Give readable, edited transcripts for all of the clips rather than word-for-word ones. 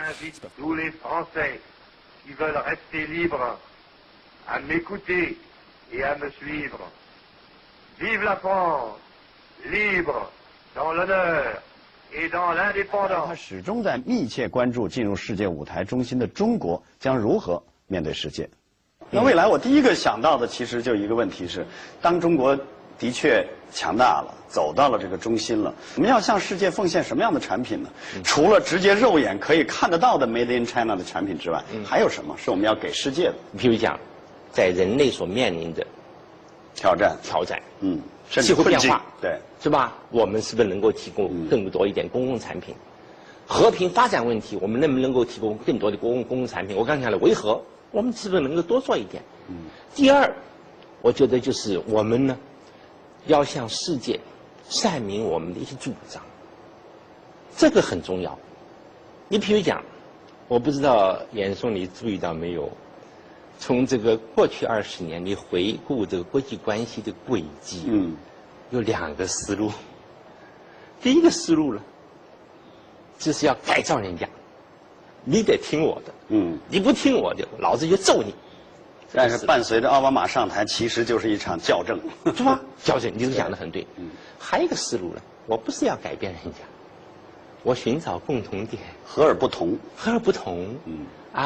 J'invite tous les Français qui veulent rester libres à m'écouter et à me suivre. Vive la France, libre dans l'honneur et dans l'indépendance。他始终在密切关注进入世界舞台中心的中国将如何面对世界。那未来我第一个想到的其实就一个问题是，当中国的确强大了，走到了这个中心了，我们要向世界奉献什么样的产品呢？除了直接肉眼可以看得到的 Made in China 的产品之外，还有什么是我们要给世界的？比如讲，在人类所面临的挑战，气候变化，对，是吧？我们是不是能够提供更多一点公共产品？和平发展问题，我们能不能够提供更多的公共产品？我刚才讲了维和，我们是不是能够多做一点？第二，我觉得就是我们呢，要向世界阐明我们的一些主张，这个很重要。你比如讲，我不知道严嵩你注意到没有？从这个过去20年，你回顾这个国际关系的轨迹，有2个思路。第一个思路呢，就是要改造人家，你得听我的，你不听我的，老子就揍你。但是伴随着奥巴马上台，其实就是一场校正，是吧？校正，你这个讲得很对。还有一个思路呢，我不是要改变人家，我寻找共同点，和而不同，和而不同。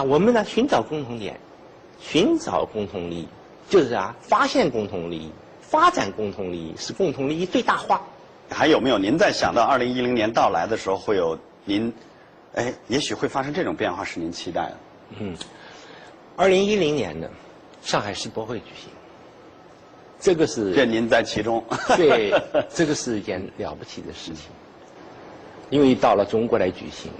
我们呢寻找共同点。寻找共同利益，就是发现共同利益，发展共同利益，使共同利益最大化。还有没有您在想到2010年到来的时候，会有您，也许会发生这种变化，是您期待的？2010年呢，上海世博会举行，这个是任您在其中。对，这个是一件了不起的事情，因为到了中国来举行。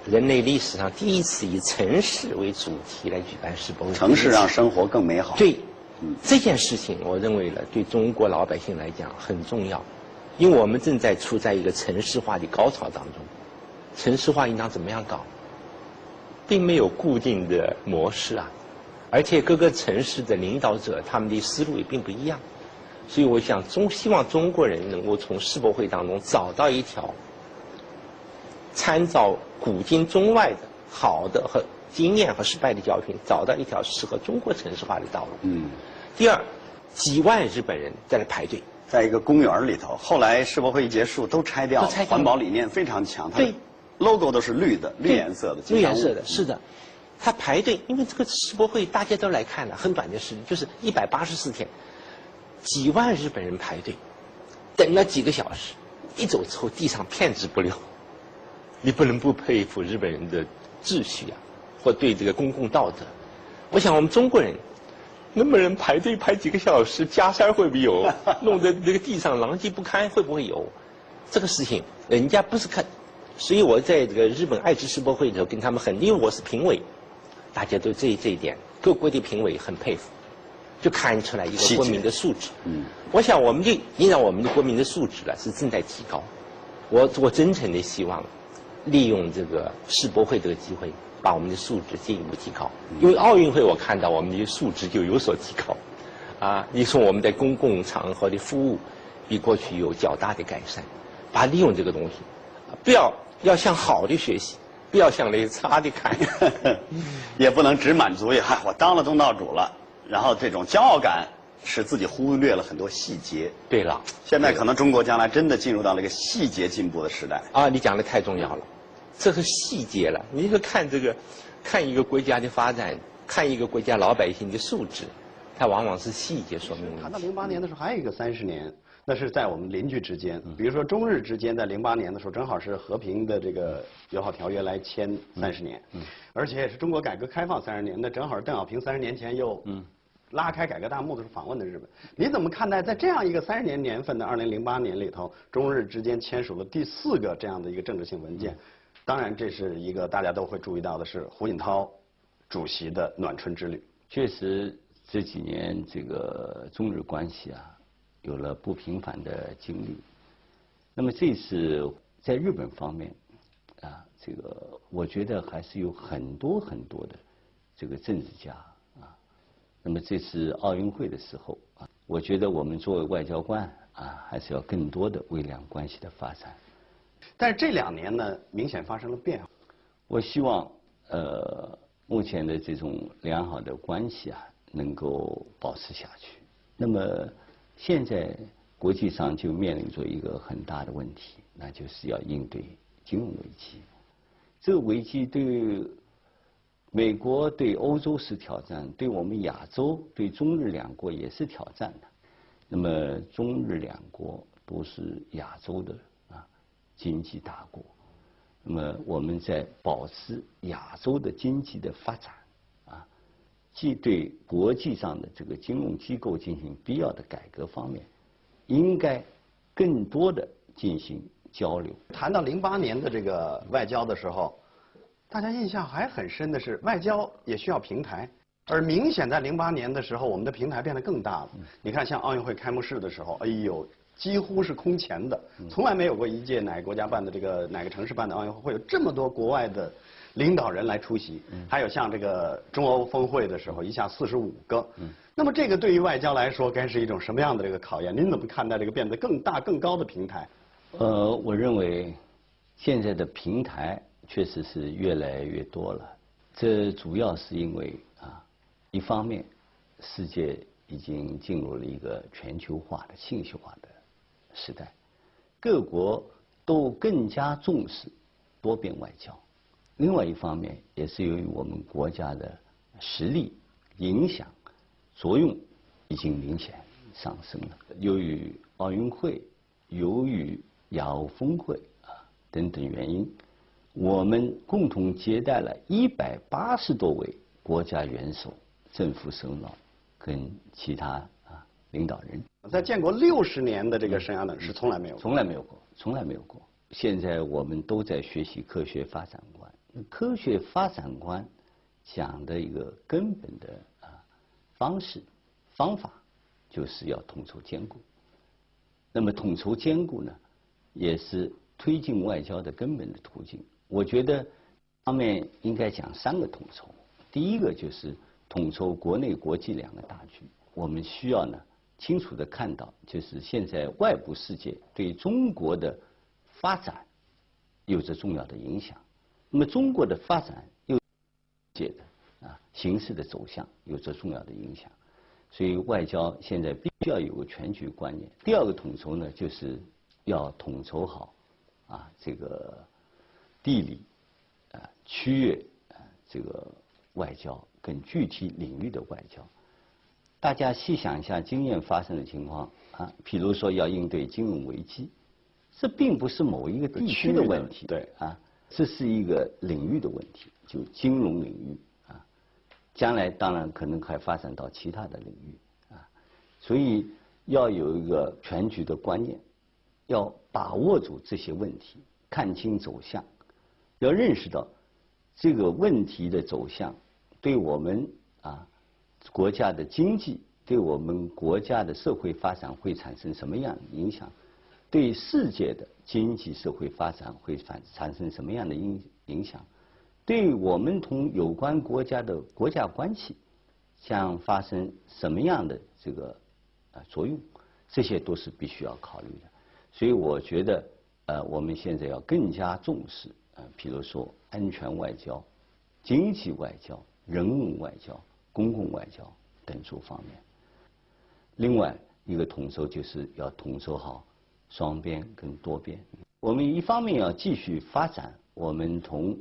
人类历史上第一次以城市为主题来举办世博会，城市让生活更美好。对，这件事情我认为呢，对中国老百姓来讲很重要，因为我们正在处在一个城市化的高潮当中。城市化应当怎么样搞？并没有固定的模式而且各个城市的领导者他们的思路也并不一样，所以我想希望中国人能够从世博会当中找到一条参照古今中外的好的和经验和失败的教训，找到一条适合中国城市化的道路。第二，几万日本人在那排队，在一个公园里头。后来世博会一结束，都拆掉了，环保理念非常强。对 ，logo 都是绿的，绿颜色的。绿颜色的，是的。他排队，因为这个世博会大家都来看了，很短的时间，就是184天，几万日本人排队，等了几个小时，一走之后地上片纸不留。你不能不佩服日本人的秩序或对这个公共道德。我想我们中国人能不能排队排几个小时，加塞会不会有？弄得这个地上狼藉不堪，会不会有？这个事情人家不是看，所以我在这个日本爱知世博会的时候跟他们因为我是评委，大家都这一点，各国的评委很佩服，就看出来一个国民的素质。我想我们就影响我们的国民的素质是正在提高。我真诚的希望。利用这个世博会这个机会，把我们的素质进一步提高。因为奥运会，我看到我们的素质就有所提高。你说我们在公共场合的服务，比过去有较大的改善。利用这个东西，不要向好的学习，不要向那差的看。也不能只满足于我当了东道主了，然后这种骄傲感使自己忽略了很多细节。对了，现在可能中国将来真的进入到了一个细节进步的时代。你讲的太重要了，这是细节了。你就看一个国家的发展，看一个国家老百姓的素质，它往往是细节说明问题。谈到08年的时候，还有一个30年，那是在我们邻居之间，比如说中日之间，在08年的时候，正好是和平的这个友好条约来签30年，而且也是中国改革开放30年，那正好是邓小平30年前又拉开改革大幕的时候访问的日本。你怎么看待在这样一个30年年份的2008年里头，中日之间签署了第4个这样的一个政治性文件？当然，这是一个大家都会注意到的是胡锦涛主席的暖春之旅。确实这几年这个中日关系有了不平凡的经历。那么这次在日本方面这个我觉得还是有很多的这个政治家那么这次奥运会的时候我觉得我们作为外交官还是要更多的为两关系的发展。但是这2年呢，明显发生了变化。我希望目前的这种良好的关系啊，能够保持下去。那么现在国际上就面临着一个很大的问题，那就是要应对金融危机。这个危机对美国、对欧洲是挑战，对我们亚洲、对中日两国也是挑战的。那么中日两国都是亚洲的经济大国，那么我们在保持亚洲的经济的发展既对国际上的这个金融机构进行必要的改革方面，应该更多的进行交流。谈到08年的这个外交的时候，大家印象还很深的是，外交也需要平台。而明显在08年的时候，我们的平台变得更大了。你看，像奥运会开幕式的时候，哎呦，几乎是空前的，从来没有过一届哪个国家办的这个哪个城市办的奥运会会有这么多国外的领导人来出席。还有像这个中欧峰会的时候，一下45个。那么这个对于外交来说，该是一种什么样的这个考验？您怎么看待这个变得更大、更高的平台？我认为现在的平台确实是越来越多了。这主要是因为一方面，世界已经进入了一个全球化的信息化的时代，各国都更加重视多边外交。另外一方面，也是由于我们国家的实力、影响、作用已经明显上升了。由于奥运会、由于亚欧峰会等等原因，我们共同接待了180多位国家元首、政府首脑跟其他领导人。在建国60年的这个生涯呢，是从来没有过，从来没有过，从来没有过。现在我们都在学习科学发展观。科学发展观讲的一个根本的方式方法，就是要统筹兼顾。那么统筹兼顾呢，也是推进外交的根本的途径。我觉得方面应该讲3个统筹。第一个就是统筹国内国际2个大局。我们需要呢清楚地看到，就是现在外部世界对中国的发展有着重要的影响。那么中国的发展又世界的形势的走向有着重要的影响。所以外交现在必须要有个全局观念。第2个统筹呢，就是要统筹好这个地理区域这个外交跟具体领域的外交。大家细想一下经验发生的情况譬如说要应对金融危机，这并不是某一个地区的问题，对这是一个领域的问题，就金融领域将来当然可能还发展到其他的领域所以要有一个全局的观念，要把握住这些问题，看清走向，要认识到这个问题的走向对我们国家的经济，对我们国家的社会发展会产生什么样的影响，对世界的经济社会发展会产生什么样的影响，对我们同有关国家的国家关系将发生什么样的这个作用，这些都是必须要考虑的。所以我觉得我们现在要更加重视比如说安全外交、经济外交、人文外交、公共外交等诸方面。另外一个统筹就是要统筹好双边跟多边。我们一方面要继续发展我们同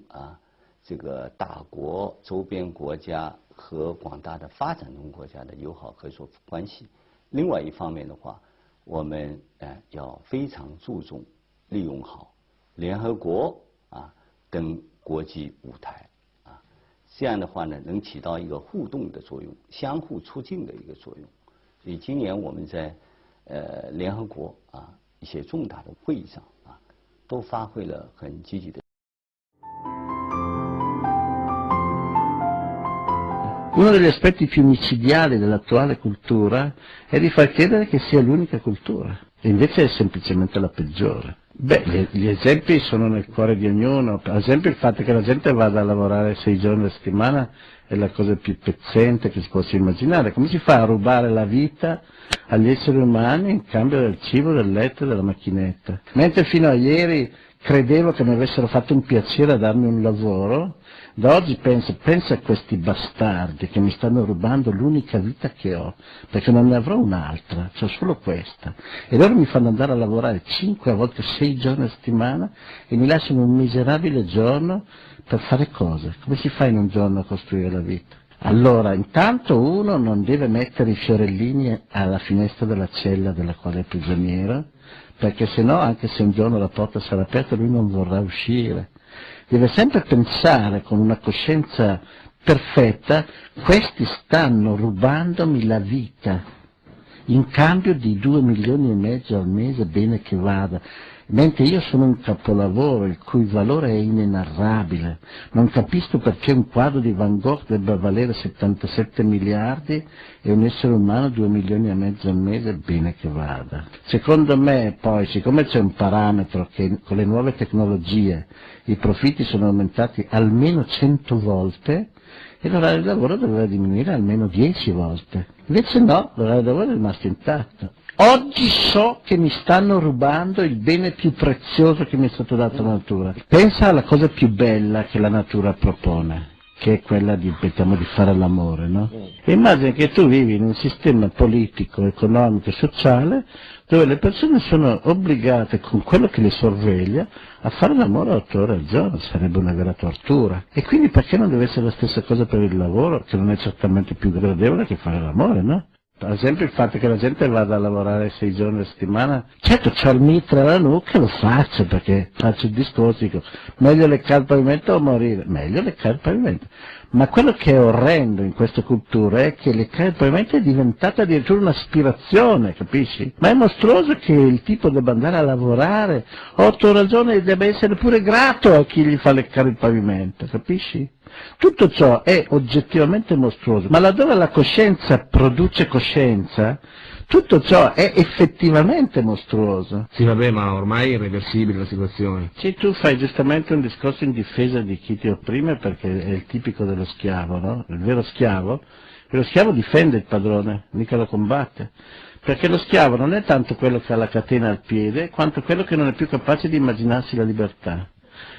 这个大国、周边国家和广大的发展中国家的友好合作关系。另外一方面的话，我们要非常注重利用好联合国等国际舞台这样的话呢，能起到一个互动的作用，相互促进的一个作用。所以今年我们在联合国一些重大的会议上都发挥了很积极的。Uno degli aspetti più micidiali dell'attuale cultura è di far credere che sia l'unica cultura, e invece è semplicemente la peggiore. Gli esempi sono nel cuore di ognuno. Ad esempio il fatto che la gente vada a lavorare 6 giorni alla settimana è la cosa più pezzente che si possa immaginare. Come si fa a rubare la vita agli esseri umani in cambio del cibo, del letto e della macchinetta? Mentre fino a ieri credevo che mi avessero fatto un piacere a darmi un lavoro, da oggi penso a questi bastardi che mi stanno rubando l'unica vita che ho, perché non ne avrò un'altra, c'ho solo questa, e loro mi fanno andare a lavorare 5 a volte 6 giorni a settimana e mi lasciano un miserabile giorno per fare cose. Come si fa in un giorno a costruire la vita? Allora, intanto uno non deve mettere i fiorellini alla finestra della cella della quale è prigioniero, perché sennò, anche se un giorno la porta sarà aperta, lui non vorrà uscire. Deve sempre pensare con una coscienza perfetta: questi stanno rubandomi la vita, in cambio di 2,5 milioni al mese, bene che vada. Mentre io sono un capolavoro il cui valore è inenarrabile. Non capisco perché un quadro di Van Gogh debba valere 77 miliardi e un essere umano 2,5 milioni al mese, bene che vada. Secondo me, poi, siccome c'è un parametro che con le nuove tecnologie i profitti sono aumentati almeno 100 volte, e l'orario di lavoro doveva diminuire almeno 10 volte. Invece no, l'orario di lavoro è rimasto intatto. Oggi so che mi stanno rubando il bene più prezioso che mi è stato dato dalla natura. Pensa alla cosa più bella che la natura propone, che è quella di fare l'amore, no? E immagina che tu vivi in un sistema politico, economico e sociale dove le persone sono obbligate, con quello che le sorveglia, a fare l'amore 8 ore al giorno. Sarebbe una vera tortura. E quindi perché non deve essere la stessa cosa per il lavoro, che non è certamente più gradevole che fare l'amore, no? Ad esempio il fatto che la gente vada a lavorare 6 giorni a settimana, certo c'ho il mitra alla nuca, lo faccio perché faccio il discorso, dico meglio leccare il pavimento o morire, meglio leccare il pavimento. Ma quello che è orrendo in questa cultura è che leccare il pavimento è diventata addirittura un'aspirazione, capisci? Ma è mostruoso che il tipo debba andare a lavorare 8 ore al giorno e debba essere pure grato a chi gli fa leccare il pavimento, capisci? Tutto ciò è oggettivamente mostruoso, ma laddove la coscienza produce coscienza, tutto ciò è effettivamente mostruoso. Sì, vabbè, ma ormai è irreversibile la situazione. Sì, tu fai giustamente un discorso in difesa di chi ti opprime, perché è il tipico dello schiavo, no? Il vero schiavo difende il padrone, mica lo combatte. Perché lo schiavo non è tanto quello che ha la catena al piede, quanto quello che non è più capace di immaginarsi la libertà.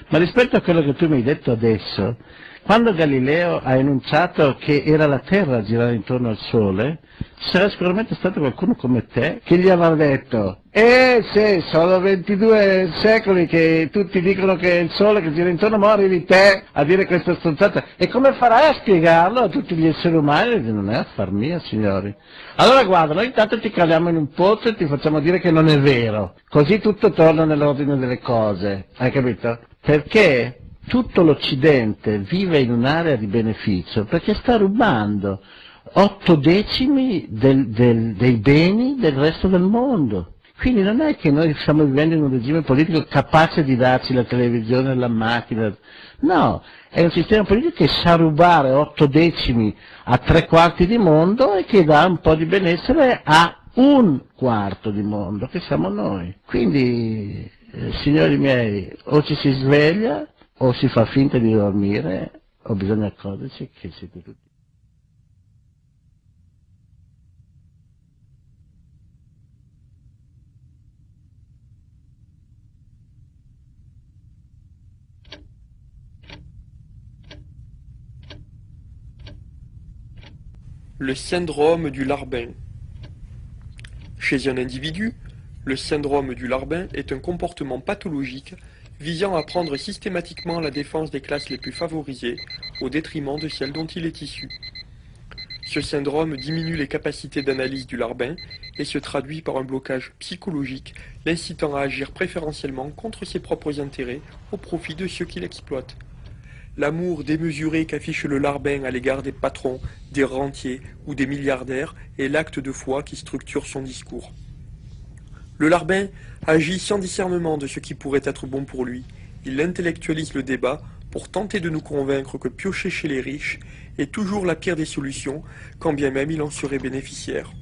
Ma rispetto a quello che tu mi hai detto adesso, quando Galileo ha enunciato che era la Terra a girare intorno al Sole, ci sarà sicuramente stato qualcuno come te che gli avrà detto: sì, sono 22 secoli che tutti dicono che è il Sole che gira intorno, ma arrivi te a dire questa stronzata. E come farai a spiegarlo a tutti gli esseri umani? Non è affar mio, signori. Allora guarda, noi intanto ti caliamo in un pozzo e ti facciamo dire che non è vero. Così tutto torna nell'ordine delle cose. Hai capito? Perché tutto l'Occidente vive in un'area di beneficio perché sta rubando 8 decimi dei beni del resto del mondo. Quindi non è che noi stiamo vivendo in un regime politico capace di darci la televisione e la macchina, no, è un sistema politico che sa rubare 8 decimi a 3/4 di mondo e che dà un po' di benessere a 1/4 di mondo, che siamo noi. Quindi, signori miei, o ci si sveglia o si fa finta di dormire, o bisogna accorgersi che siete tutti. Le syndrome du larbin. Chez un individu, le syndrome du larbin est un comportement pathologique visant à prendre systématiquement la défense des classes les plus favorisées au détriment de celles dont il est issu. Ce syndrome diminue les capacités d'analyse du larbin et se traduit par un blocage psychologique l'incitant à agir préférentiellement contre ses propres intérêts au profit de ceux qui l'exploitent. L'amour démesuré qu'affiche le larbin à l'égard des patrons, des rentiers ou des milliardaires est l'acte de foi qui structure son discours. Le larbin agit sans discernement de ce qui pourrait être bon pour lui. Il intellectualise le débat pour tenter de nous convaincre que piocher chez les riches est toujours la pire des solutions, quand bien même il en serait bénéficiaire.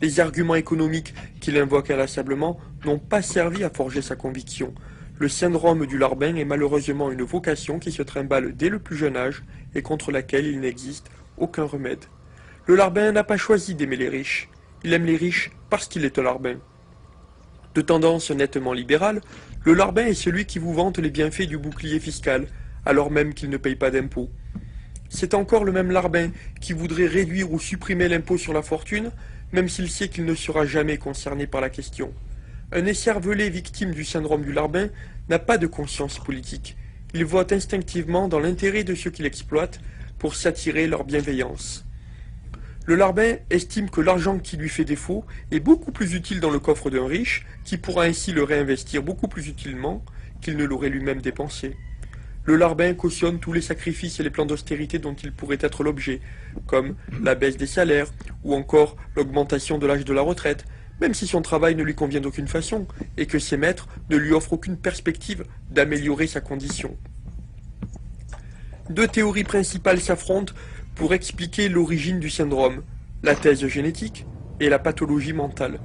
Les arguments économiques qu'il invoque inlassablement n'ont pas servi à forger sa conviction. Le syndrome du larbin est malheureusement une vocation qui se trimballe dès le plus jeune âge et contre laquelle il n'existe aucun remède. Le larbin n'a pas choisi d'aimer les riches. Il aime les riches parce qu'il est un larbin. De tendance nettement libérale, Le larbin est celui qui vous vante les bienfaits du bouclier fiscal, alors même qu'il ne paye pas d'impôts. C'est encore le même larbin qui voudrait réduire ou supprimer l'impôt sur la fortune, même s'il sait qu'il ne sera jamais concerné par la question. Un écervelé victime du syndrome du larbin n'a pas de conscience politique. Il vote instinctivement dans l'intérêt de ceux qui l'exploitent pour s'attirer leur bienveillance. Le larbin estime que l'argent qui lui fait défaut est beaucoup plus utile dans le coffre d'un riche, qui pourra ainsi le réinvestir beaucoup plus utilement qu'il ne l'aurait lui-même dépensé. Le larbin cautionne tous les sacrifices et les plans d'austérité dont il pourrait être l'objet, comme la baisse des salaires ou encore l'augmentation de l'âge de la retraite, même si son travail ne lui convient d'aucune façon et que ses maîtres ne lui offrent aucune perspective d'améliorer sa condition. Deux théories principales s'affrontent pour expliquer l'origine du syndrome, la thèse génétique et la pathologie mentale.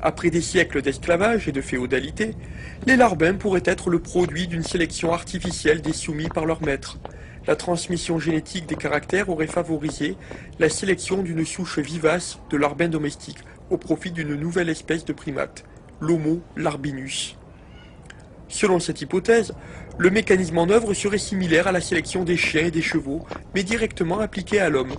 Après des siècles d'esclavage et de féodalité, les larbins pourraient être le produit d'une sélection artificielle des soumis par leurs maîtres. La transmission génétique des caractères aurait favorisé la sélection d'une souche vivace de larbins domestiques au profit d'une nouvelle espèce de primate, l'Homo larbinus. Selon cette hypothèse, le mécanisme en œuvre serait similaire à la sélection des chiens et des chevaux, mais directement appliqué à l'homme.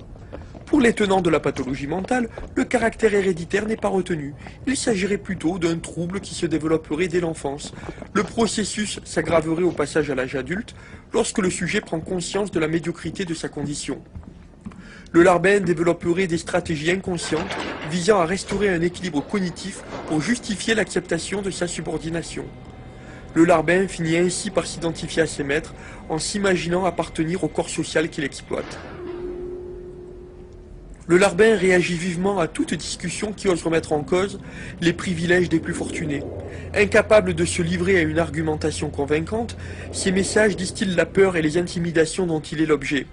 Pour les tenants de la pathologie mentale, le caractère héréditaire n'est pas retenu. Il s'agirait plutôt d'un trouble qui se développerait dès l'enfance. Le processus s'aggraverait au passage à l'âge adulte, lorsque le sujet prend conscience de la médiocrité de sa condition. Le larbin développerait des stratégies inconscientes visant à restaurer un équilibre cognitif pour justifier l'acceptation de sa subordination. Le larbin finit ainsi par s'identifier à ses maîtres en s'imaginant appartenir au corps social qu'il exploite. Le larbin réagit vivement à toute discussion qui ose remettre en cause les privilèges des plus fortunés. Incapable de se livrer à une argumentation convaincante, ses messages distillent la peur et les intimidations dont il est l'objet.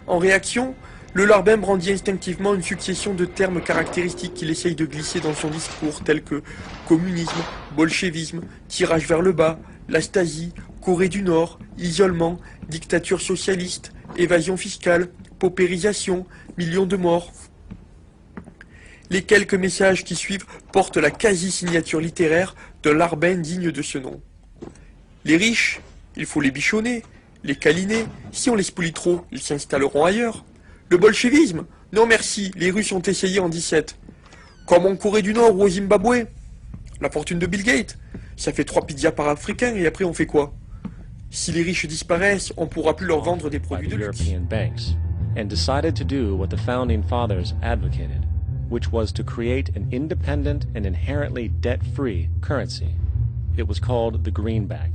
En réaction, le larbin brandit instinctivement une succession de termes caractéristiques qu'il essaye de glisser dans son discours, tels que communisme, bolchevisme, tirage vers le bas, la Stasi, Corée du Nord, isolement, dictature socialiste, évasion fiscale, paupérisation, millions de morts. Les quelques messages qui suivent portent la quasi-signature littéraire d'un larbin digne de ce nom. Les riches, il faut les bichonner, les câliner, si on les spolie trop, ils s'installeront ailleurs. Le bolchevisme, non merci, les Russes ont essayé en 17. Comme en Corée du Nord ou au Zimbabwe. La fortune de Bill Gates, ça fait 3 pizzas par africain et après on fait quoi? Si les riches disparaissent, on ne pourra plus leur vendre des produits de luxe. And decided to do what the Founding Fathers advocated, which was to create an independent and inherently debt-free currency. It was called the greenback.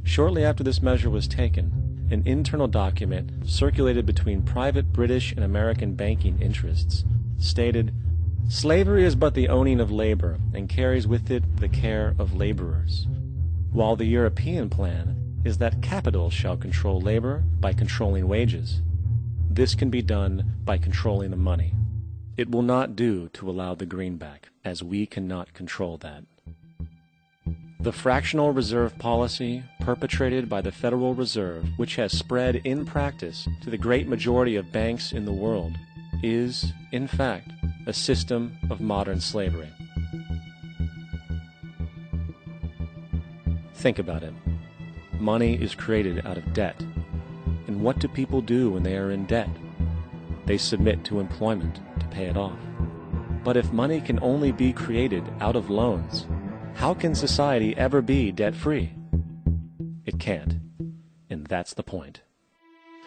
Shortly after this measure was taken, an internal document circulated between private British and American banking interests stated, "Slavery is but the owning of labor and carries with it the care of laborers," while the European plan is that capital shall control labor by controlling wages. This can be done by controlling the money. It will not do to allow the greenback, as we cannot control that. The fractional reserve policy perpetrated by the Federal Reserve, which has spread in practice to the great majority of banks in the world, is, in fact, a system of modern slavery. Think about it. Money is created out of debt. And what do people do when they are in debt? They submit to employment to pay it off. But if money can only be created out of loans, how can society ever be debt-free? It can't. And that's the point.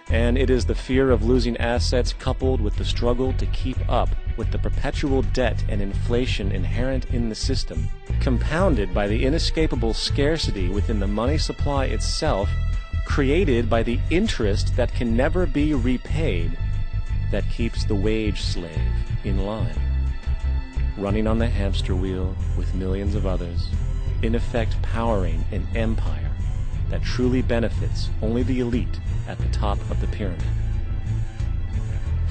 And it is the fear of losing assets coupled with the struggle to keep up with the perpetual debt and inflation inherent in the system, compounded by the inescapable scarcity within the money supply itself, created by the interest that can never be repaid, that keeps the wage slave in line, running on the hamster wheel with millions of others, in effect powering an empire that truly benefits only the elite at the top of the pyramid.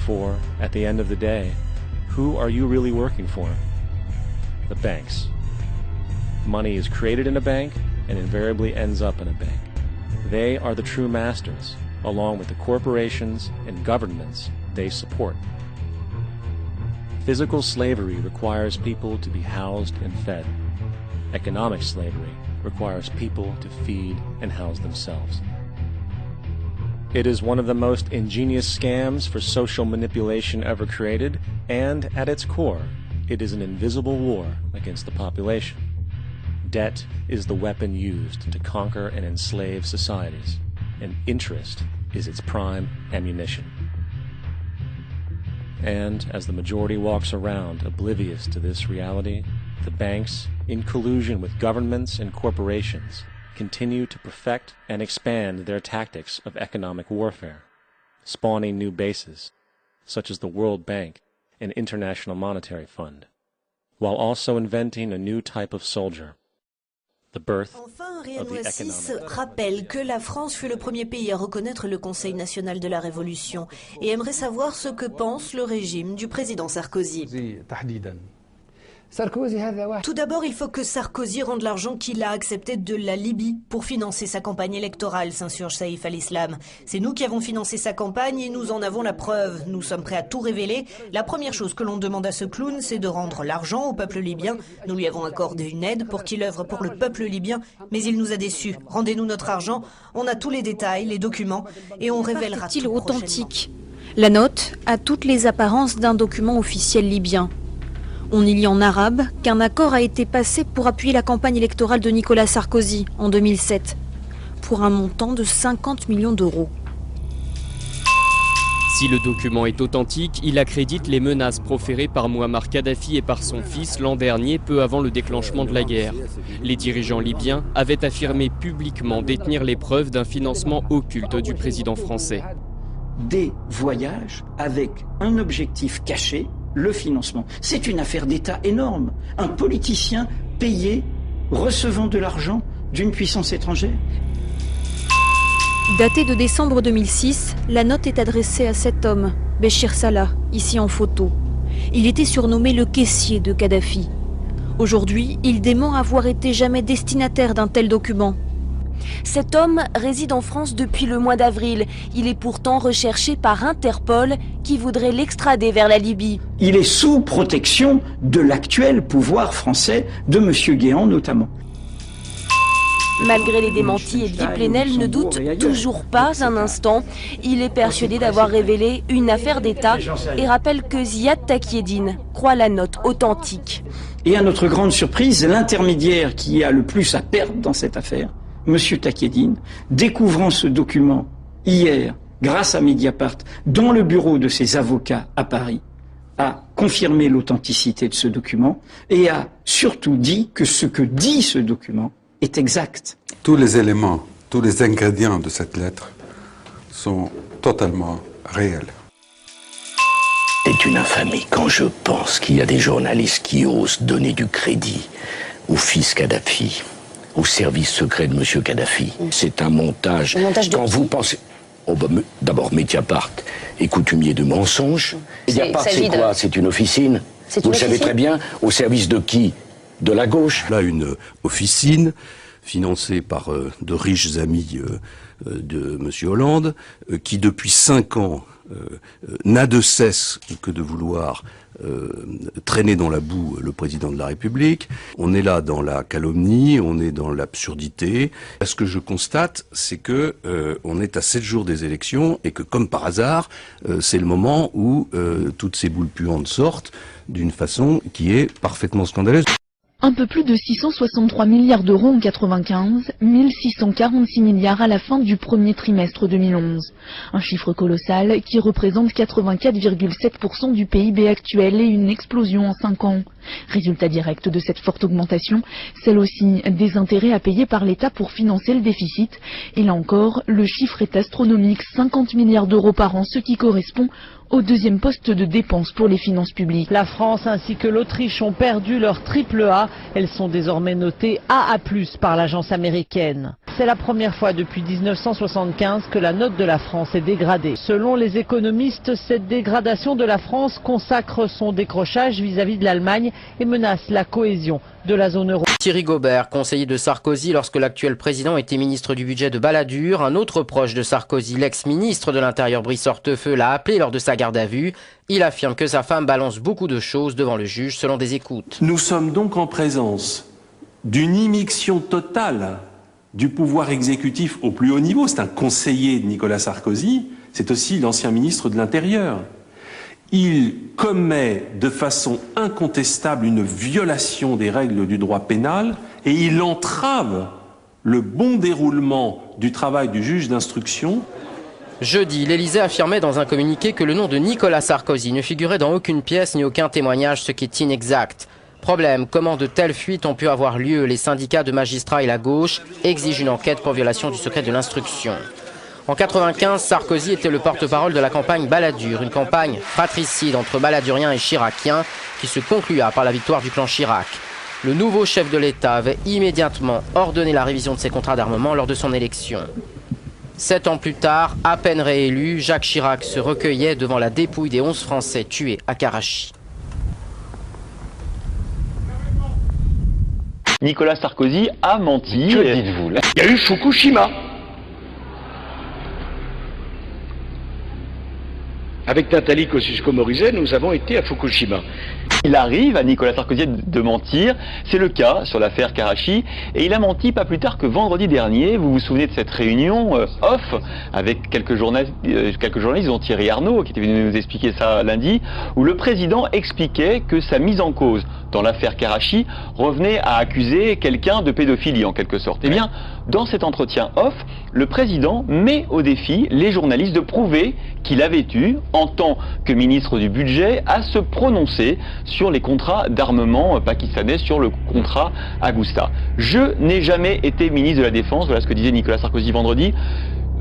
For, at the end of the day, who are you really working for? The banks. Money is created in a bank and invariably ends up in a bank. They are the true masters, along with the corporations and governments they support. Physical slavery requires people to be housed and fed. Economic slavery requires people to feed and house themselves. It is one of the most ingenious scams for social manipulation ever created, and at its core, it is an invisible war against the population. Debt is the weapon used to conquer and enslave societies, and interest is its prime ammunition. And as the majority walks around oblivious to this reality, the banks, in collusion with governments and corporations, continue to perfect and expand their tactics of economic warfare, spawning new bases, such as the World Bank and International Monetary Fund, while also inventing a new type of soldier. Enfin, Riyad Ouassis rappelle que la France fut le premier pays à reconnaître le Conseil national de la Révolution et aimerait savoir ce que pense le régime du président Sarkozy. Tout d'abord, il faut que Sarkozy rende l'argent qu'il a accepté de la Libye pour financer sa campagne électorale, s'insurge Saïf al-Islam. C'est nous qui avons financé sa campagne et nous en avons la preuve. Nous sommes prêts à tout révéler. La première chose que l'on demande à ce clown, c'est de rendre l'argent au peuple libyen. Nous lui avons accordé une aide pour qu'il œuvre pour le peuple libyen, mais il nous a déçus. Rendez-nous notre argent, on a tous les détails, les documents, et on révélera tout prochainement. Authentique. La note a toutes les apparences d'un document officiel libyen. On y lit en arabe qu'un accord a été passé pour appuyer la campagne électorale de Nicolas Sarkozy en 2007, pour un montant de 50 millions d'euros. Si le document est authentique, il accrédite les menaces proférées par Mouammar Kadhafi et par son fils l'an dernier, peu avant le déclenchement de la guerre. Les dirigeants libyens avaient affirmé publiquement détenir les preuves d'un financement occulte du président français. Des voyages avec un objectif caché, le financement. C'est une affaire d'État énorme. Un politicien payé, recevant de l'argent d'une puissance étrangère. Datée de décembre 2006, la note est adressée à cet homme, Béchir Salah, ici en photo. Il était surnommé le caissier de Kadhafi. Aujourd'hui, il dément avoir été jamais destinataire d'un tel document. Cet homme réside en France depuis le mois d'avril. Il est pourtant recherché par Interpol qui voudrait l'extrader vers la Libye. Il est sous protection de l'actuel pouvoir français, de M. Guéant notamment. Malgré les démentis, Eddie Plenel ne doute toujours pas un instant. Il est persuadé d'avoir révélé une affaire d'État et rappelle que Ziad Takieddine croit la note authentique. Et à notre grande surprise, l'intermédiaire qui a le plus à perdre dans cette affaire, M. Takieddine, découvrant ce document hier, grâce à Mediapart, dans le bureau de ses avocats à Paris, a confirmé l'authenticité de ce document et a surtout dit que ce que dit ce document est exact. Tous les éléments, tous les ingrédients de cette lettre sont totalement réels. C'est une infamie quand je pense qu'il y a des journalistes qui osent donner du crédit au fils Kadhafi, au service secret de M. Kadhafi. C'est un montage. Quand vous pensez... Oh bah, d'abord, Mediapart est coutumier de mensonges. Mediapart, c'est quoi? C'est une officine. Vous le savez très bien. Au service de qui? De la gauche. Là, une officine financée par de riches amis de M. Hollande, qui depuis 5 ans n'a de cesse que de vouloir traîner dans la boue le président de la République. On est là dans la calomnie, on est dans l'absurdité. Ce que je constate, c'est que on est à 7 jours des élections et que, comme par hasard, c'est le moment où toutes ces boules puantes sortent d'une façon qui est parfaitement scandaleuse. Un peu plus de 663 milliards d'euros en 95, 1646 milliards à la fin du premier trimestre 2011. Un chiffre colossal qui représente 84,7% du PIB actuel et une explosion en 5 ans. Résultat direct de cette forte augmentation, celle aussi des intérêts à payer par l'État pour financer le déficit. Et là encore, le chiffre est astronomique, 50 milliards d'euros par an, ce qui correspond au deuxième poste de dépenses pour les finances publiques. La France ainsi que l'Autriche ont perdu leur triple A. Elles sont désormais notées AA+ par l'agence américaine. C'est la première fois depuis 1975 que la note de la France est dégradée. Selon les économistes, cette dégradation de la France consacre son décrochage vis-à-vis de l'Allemagne et menace la cohésion de la zone euro. Thierry Gaubert, conseiller de Sarkozy lorsque l'actuel président était ministre du budget de Balladur, un autre proche de Sarkozy, l'ex-ministre de l'Intérieur Brice Hortefeux, l'a appelé lors de sa garde à vue. Il affirme que sa femme balance beaucoup de choses devant le juge selon des écoutes. Nous sommes donc en présence d'une immixtion totale du pouvoir exécutif au plus haut niveau. C'est un conseiller de Nicolas Sarkozy, c'est aussi l'ancien ministre de l'Intérieur. Il commet de façon incontestable une violation des règles du droit pénal et il entrave le bon déroulement du travail du juge d'instruction. Jeudi, l'Élysée affirmait dans un communiqué que le nom de Nicolas Sarkozy ne figurait dans aucune pièce ni aucun témoignage, ce qui est inexact. Problème, comment de telles fuites ont pu avoir lieu? Les syndicats de magistrats et la gauche exigent une enquête pour violation du secret de l'instruction. En 1995, Sarkozy était le porte-parole de la campagne Balladur, une campagne fratricide entre Balladuriens et Chiraciens qui se conclua par la victoire du clan Chirac. Le nouveau chef de l'État avait immédiatement ordonné la révision de ses contrats d'armement lors de son élection. 7 ans plus tard, à peine réélu, Jacques Chirac se recueillait devant la dépouille des 11 Français tués à Karachi. Nicolas Sarkozy a menti. Que dites-vous là? Il y a eu Fukushima. Avec Nathalie Kosciusko-Morizet, nous avons été à Fukushima. Il arrive à Nicolas Sarkozy de mentir, c'est le cas sur l'affaire Karachi, et il a menti pas plus tard que vendredi dernier. Vous vous souvenez de cette réunion off avec quelques journalistes, dont Thierry Arnaud, qui était venu nous expliquer ça lundi, où le président expliquait que sa mise en cause dans l'affaire Karachi revenait à accuser quelqu'un de pédophilie en quelque sorte. Eh bien, dans cet entretien off, le président met au défi les journalistes de prouver qu'il avait eu, en tant que ministre du budget, à se prononcer sur les contrats d'armement pakistanais, sur le contrat Agusta. Je n'ai jamais été ministre de la Défense, voilà ce que disait Nicolas Sarkozy vendredi.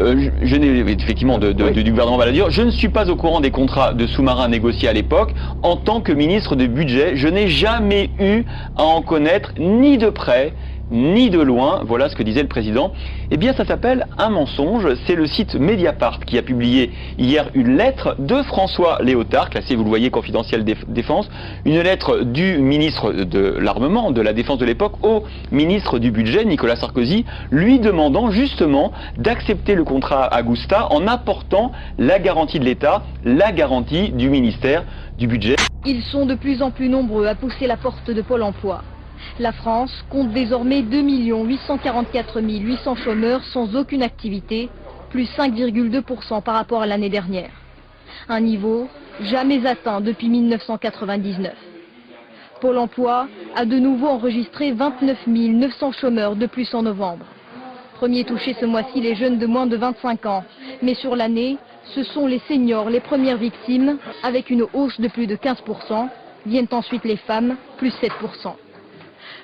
Je n'ai effectivement du gouvernement Balladur. Je ne suis pas au courant des contrats de sous-marins négociés à l'époque. En tant que ministre du budget, je n'ai jamais eu à en connaître ni de près ni de loin. Voilà ce que disait le président. Eh bien, ça s'appelle un mensonge. C'est le site Mediapart qui a publié hier une lettre de François Léotard, classée, vous le voyez, confidentielle défense, une lettre du ministre de l'armement, de la défense de l'époque, au ministre du budget, Nicolas Sarkozy, lui demandant justement d'accepter le contrat Agusta en apportant la garantie de l'État, la garantie du ministère du budget. Ils sont de plus en plus nombreux à pousser la porte de Pôle emploi. La France compte désormais 2 844 800 chômeurs sans aucune activité, plus 5,2% par rapport à l'année dernière. Un niveau jamais atteint depuis 1999. Pôle emploi a de nouveau enregistré 29 900 chômeurs de plus en novembre. Premiers touchés ce mois-ci les jeunes de moins de 25 ans, mais sur l'année, ce sont les seniors les premières victimes, avec une hausse de plus de 15%, viennent ensuite les femmes, plus 7%.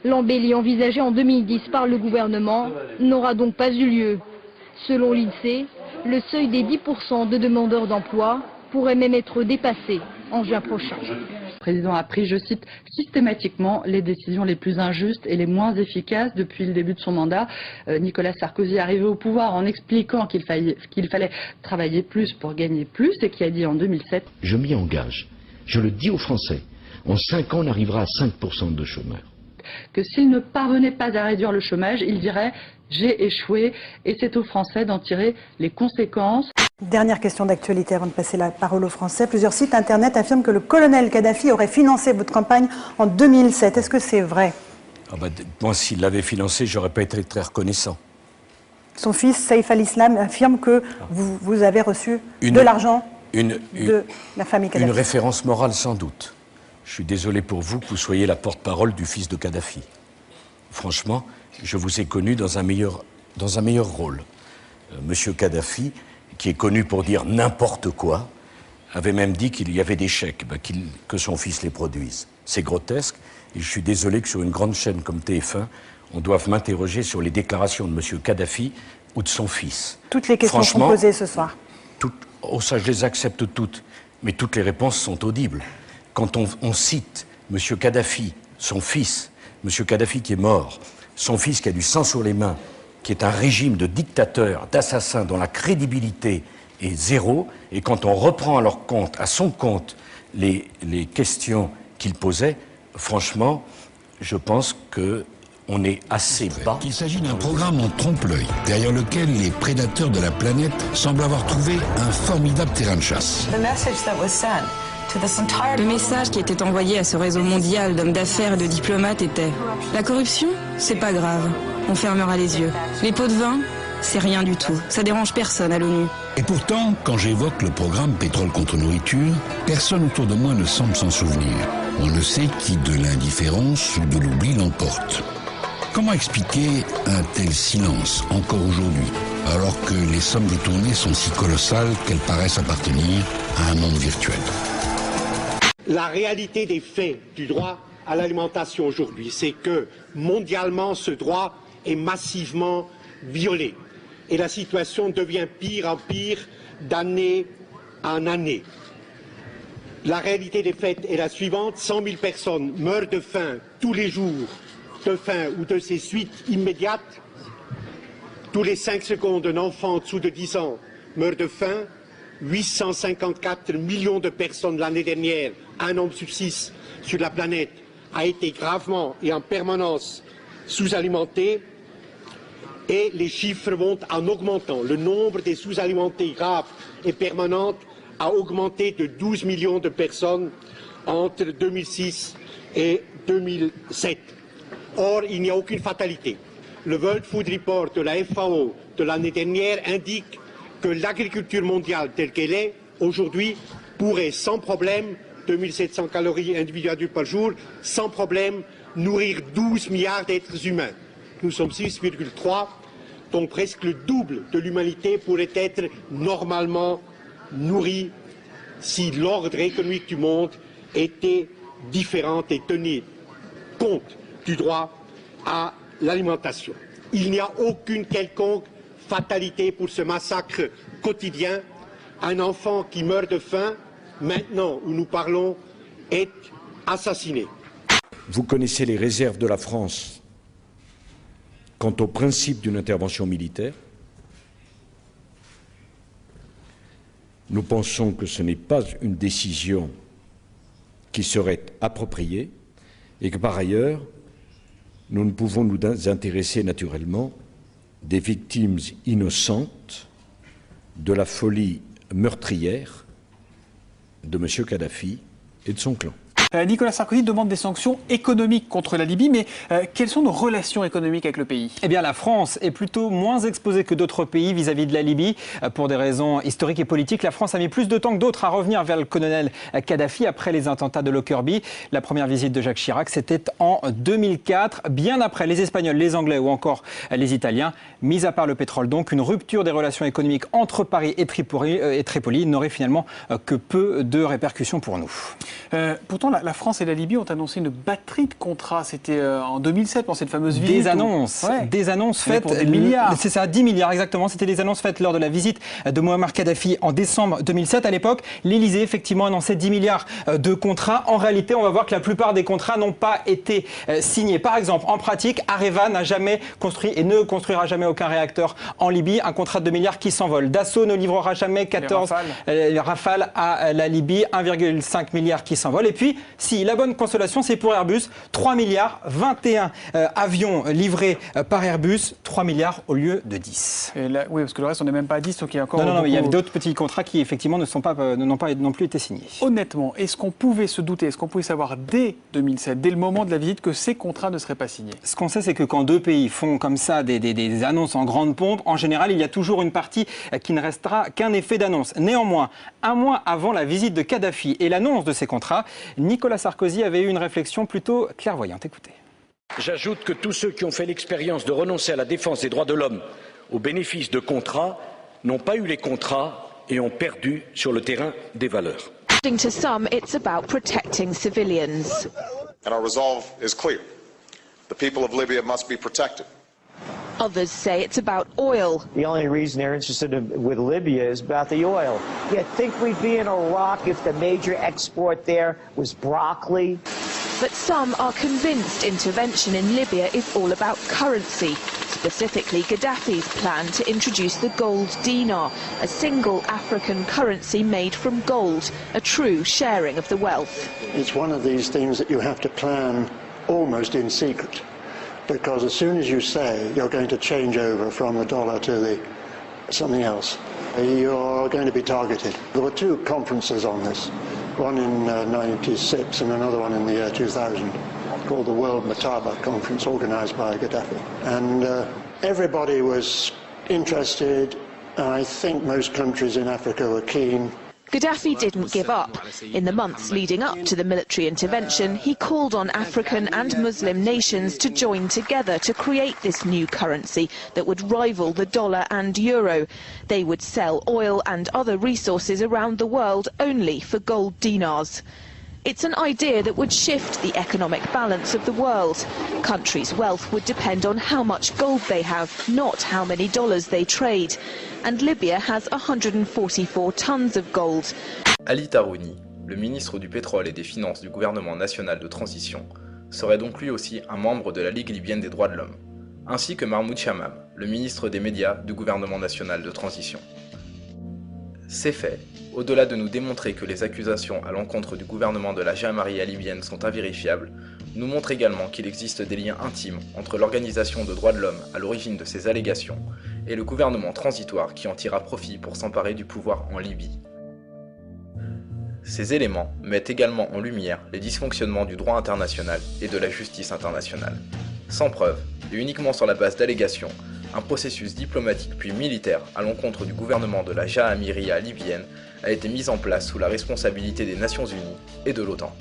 L'embellie envisagée en 2010 par le gouvernement n'aura donc pas eu lieu. Selon l'INSEE, le seuil des 10% de demandeurs d'emploi pourrait même être dépassé en juin prochain. Le président a pris, je cite, systématiquement les décisions les plus injustes et les moins efficaces depuis le début de son mandat. Nicolas Sarkozy est arrivé au pouvoir en expliquant qu'il fallait travailler plus pour gagner plus et qui a dit en 2007 « Je m'y engage, je le dis aux Français, en 5 ans on arrivera à 5% de chômeurs. » que s'il ne parvenait pas à réduire le chômage, il dirait « j'ai échoué » et c'est aux Français d'en tirer les conséquences. Dernière question d'actualité avant de passer la parole aux Français. Plusieurs sites internet affirment que le colonel Kadhafi aurait financé votre campagne en 2007. Est-ce que c'est vrai? Moi, s'il l'avait financé, j'aurais pas été très reconnaissant. Son fils, Saïf al-Islam, affirme que vous avez reçu de l'argent de la famille Kadhafi. Une référence morale, sans doute. Je suis désolé pour vous que vous soyez la porte-parole du fils de Kadhafi. Franchement, je vous ai connu dans un meilleur rôle. Monsieur Kadhafi, qui est connu pour dire n'importe quoi, avait même dit qu'il y avait des chèques, que son fils les produise. C'est grotesque, et je suis désolé que sur une grande chaîne comme TF1, on doive m'interroger sur les déclarations de monsieur Kadhafi ou de son fils. Toutes les questions sont posées ce soir. Ça, je les accepte toutes, mais toutes les réponses sont audibles. Quand on cite M. Kadhafi, son fils, M. Kadhafi qui est mort, son fils qui a du sang sur les mains, qui est un régime de dictateurs, d'assassins dont la crédibilité est zéro, et quand on reprend à son compte les questions qu'il posait, franchement, je pense qu'on est assez bas. Il s'agit d'un programme en trompe-l'œil, derrière lequel les prédateurs de la planète semblent avoir trouvé un formidable terrain de chasse. The message that was sent to Le message qui était envoyé à ce réseau mondial d'hommes d'affaires et de diplomates était « La corruption, c'est pas grave, on fermera les yeux. Les pots de vin, c'est rien du tout, ça dérange personne à l'ONU. » Et pourtant, quand j'évoque le programme Pétrole contre nourriture, personne autour de moi ne semble s'en souvenir. On ne sait qui de l'indifférence ou de l'oubli l'emporte. Comment expliquer un tel silence encore aujourd'hui, alors que les sommes détournées sont si colossales qu'elles paraissent appartenir à un monde virtuel? La réalité des faits du droit à l'alimentation aujourd'hui, c'est que mondialement, ce droit est massivement violé. Et la situation devient pire en pire d'année en année. La réalité des faits est la suivante, 100 000 personnes meurent de faim tous les jours, de faim ou de ses suites immédiates. Tous les 5 secondes, un enfant en dessous de 10 ans meurt de faim. 854 millions de personnes l'année dernière, un homme sur 6 sur la planète, a été gravement et en permanence sous-alimenté. Et les chiffres vont en augmentant. Le nombre des sous-alimentés graves et permanentes a augmenté de 12 millions de personnes entre 2006 et 2007. Or, il n'y a aucune fatalité. Le World Food Report de la FAO de l'année dernière indique que l'agriculture mondiale telle qu'elle est aujourd'hui pourrait sans problème, 2700 calories individuelles par jour, sans problème nourrir 12 milliards d'êtres humains. Nous sommes 6,3, donc presque le double de l'humanité pourrait être normalement nourrie si l'ordre économique du monde était différent et tenait compte du droit à l'alimentation. Il n'y a aucune quelconque fatalité pour ce massacre quotidien. Un enfant qui meurt de faim, maintenant où nous parlons, est assassiné. Vous connaissez les réserves de la France quant au principe d'une intervention militaire. Nous pensons que ce n'est pas une décision qui serait appropriée et que par ailleurs, nous ne pouvons nous intéresser naturellement des victimes innocentes de la folie meurtrière de M. Kadhafi et de son clan. Nicolas Sarkozy demande des sanctions économiques contre la Libye, mais quelles sont nos relations économiques avec le pays? Eh bien, la France est plutôt moins exposée que d'autres pays vis-à-vis de la Libye. Pour des raisons historiques et politiques, la France a mis plus de temps que d'autres à revenir vers le colonel Kadhafi après les attentats de Lockerbie. La première visite de Jacques Chirac, c'était en 2004, bien après les Espagnols, les Anglais ou encore les Italiens. Mis à part le pétrole, donc, une rupture des relations économiques entre Paris et Tripoli n'aurait finalement que peu de répercussions pour nous. Pourtant, la France et la Libye ont annoncé une batterie de contrats. C'était en 2007, dans cette fameuse visite. Des annonces faites. Pour des milliards. C'est ça, 10 milliards exactement. C'était des annonces faites lors de la visite de Mouammar Kadhafi en décembre 2007. À l'époque, l'Élysée, effectivement, annonçait 10 milliards de contrats. En réalité, on va voir que la plupart des contrats n'ont pas été signés. Par exemple, en pratique, Areva n'a jamais construit et ne construira jamais aucun réacteur en Libye. Un contrat de 2 milliards qui s'envole. Dassault ne livrera jamais 14 Rafale à la Libye. 1,5 milliard qui s'envole. Et puis, si la bonne consolation, c'est pour Airbus, 3 milliards, 21 avions livrés par Airbus, 3 milliards au lieu de 10. Et là, oui, parce que le reste, on n'est même pas à 10, donc il y a encore... Non, il y a d'autres petits contrats qui, effectivement, n'ont pas non plus été signés. Honnêtement, est-ce qu'on pouvait se douter, est-ce qu'on pouvait savoir dès 2007, dès le moment de la visite, que ces contrats ne seraient pas signés? Ce qu'on sait, c'est que quand deux pays font comme ça des annonces en grande pompe, en général, il y a toujours une partie qui ne restera qu'un effet d'annonce. Néanmoins, un mois avant la visite de Kadhafi et l'annonce de ces contrats, Nicolas Sarkozy avait eu une réflexion plutôt clairvoyante. Écoutez. J'ajoute que tous ceux qui ont fait l'expérience de renoncer à la défense des droits de l'homme au bénéfice de contrats n'ont pas eu les contrats et ont perdu sur le terrain des valeurs. To some, it's about protecting civilians. And our resolve is clear. The people of Libya must be protected. Others say it's about oil. The only reason they're interested with Libya is about the oil. You think we'd be in Iraq if the major export there was broccoli? But some are convinced intervention in Libya is all about currency, specifically Gaddafi's plan to introduce the gold dinar, a single African currency made from gold, a true sharing of the wealth. It's one of these things that you have to plan almost in secret, because as soon as you say you're going to change over from the dollar to something else, you're going to be targeted. There were two conferences on this. one in 1996 and another one in the year 2000, called the World Mataba Conference, organised by Gaddafi. And everybody was interested, and I think most countries in Africa were keen. Gaddafi didn't give up. In the months leading up to the military intervention, he called on African and Muslim nations to join together to create this new currency that would rival the dollar and euro. They would sell oil and other resources around the world only for gold dinars. It's an idea that would shift the economic balance of the world. Countries' wealth would depend on how much gold they have, not how many dollars they trade. And Libya has 144 tons of gold. Ali Tarouni, le ministre du pétrole et des finances du gouvernement national de transition, serait donc lui aussi un membre de la Ligue libyenne des droits de l'homme, ainsi que Mahmoud Shamam, le ministre des médias du gouvernement national de transition. Ces faits, au-delà de nous démontrer que les accusations à l'encontre du gouvernement de la Jamaria libyenne sont invérifiables, nous montrent également qu'il existe des liens intimes entre l'organisation de droits de l'homme à l'origine de ces allégations et le gouvernement transitoire qui en tira profit pour s'emparer du pouvoir en Libye. Ces éléments mettent également en lumière les dysfonctionnements du droit international et de la justice internationale. Sans preuve, et uniquement sur la base d'allégations, un processus diplomatique puis militaire à l'encontre du gouvernement de la Jahamiria libyenne a été mis en place sous la responsabilité des Nations Unies et de l'OTAN.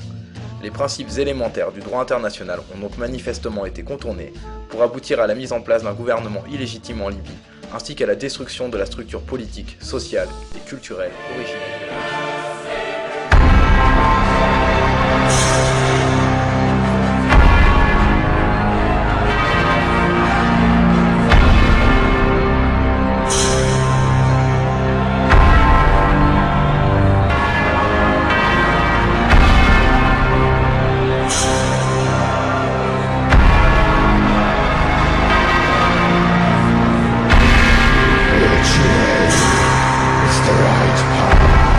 Les principes élémentaires du droit international ont donc manifestement été contournés pour aboutir à la mise en place d'un gouvernement illégitime en Libye, ainsi qu'à la destruction de la structure politique, sociale et culturelle originelle. It's the right path.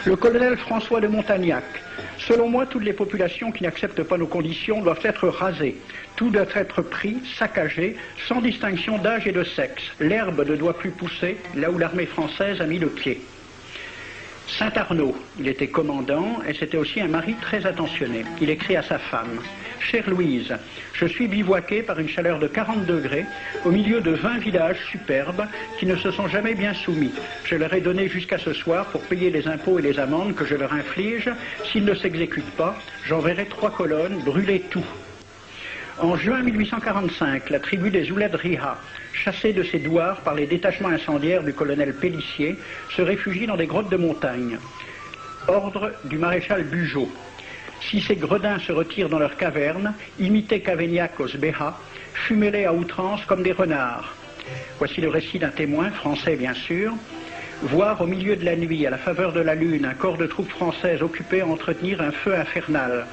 Le colonel François de Montagnac. Selon moi, toutes les populations qui n'acceptent pas nos conditions doivent être rasées. Tout doit être pris, saccagé, sans distinction d'âge et de sexe. L'herbe ne doit plus pousser là où l'armée française a mis le pied. Saint-Arnaud, il était commandant et c'était aussi un mari très attentionné. Il écrit à sa femme: « Chère Louise, je suis bivouaqué par une chaleur de 40 degrés au milieu de 20 villages superbes qui ne se sont jamais bien soumis. Je leur ai donné jusqu'à ce soir pour payer les impôts et les amendes que je leur inflige. S'ils ne s'exécutent pas, j'enverrai 3 colonnes brûler tout. » En juin 1845, la tribu des Ouled Riha, chassée de ses douars par les détachements incendiaires du colonel Pélissier, se réfugie dans des grottes de montagne. Ordre du maréchal Bugeaud. Si ces gredins se retirent dans leurs cavernes, imitez Cavaignac aux Béha, fumez-les à outrance comme des renards. Voici le récit d'un témoin, français bien sûr. Voir au milieu de la nuit, à la faveur de la lune, un corps de troupes françaises occupé à entretenir un feu infernal.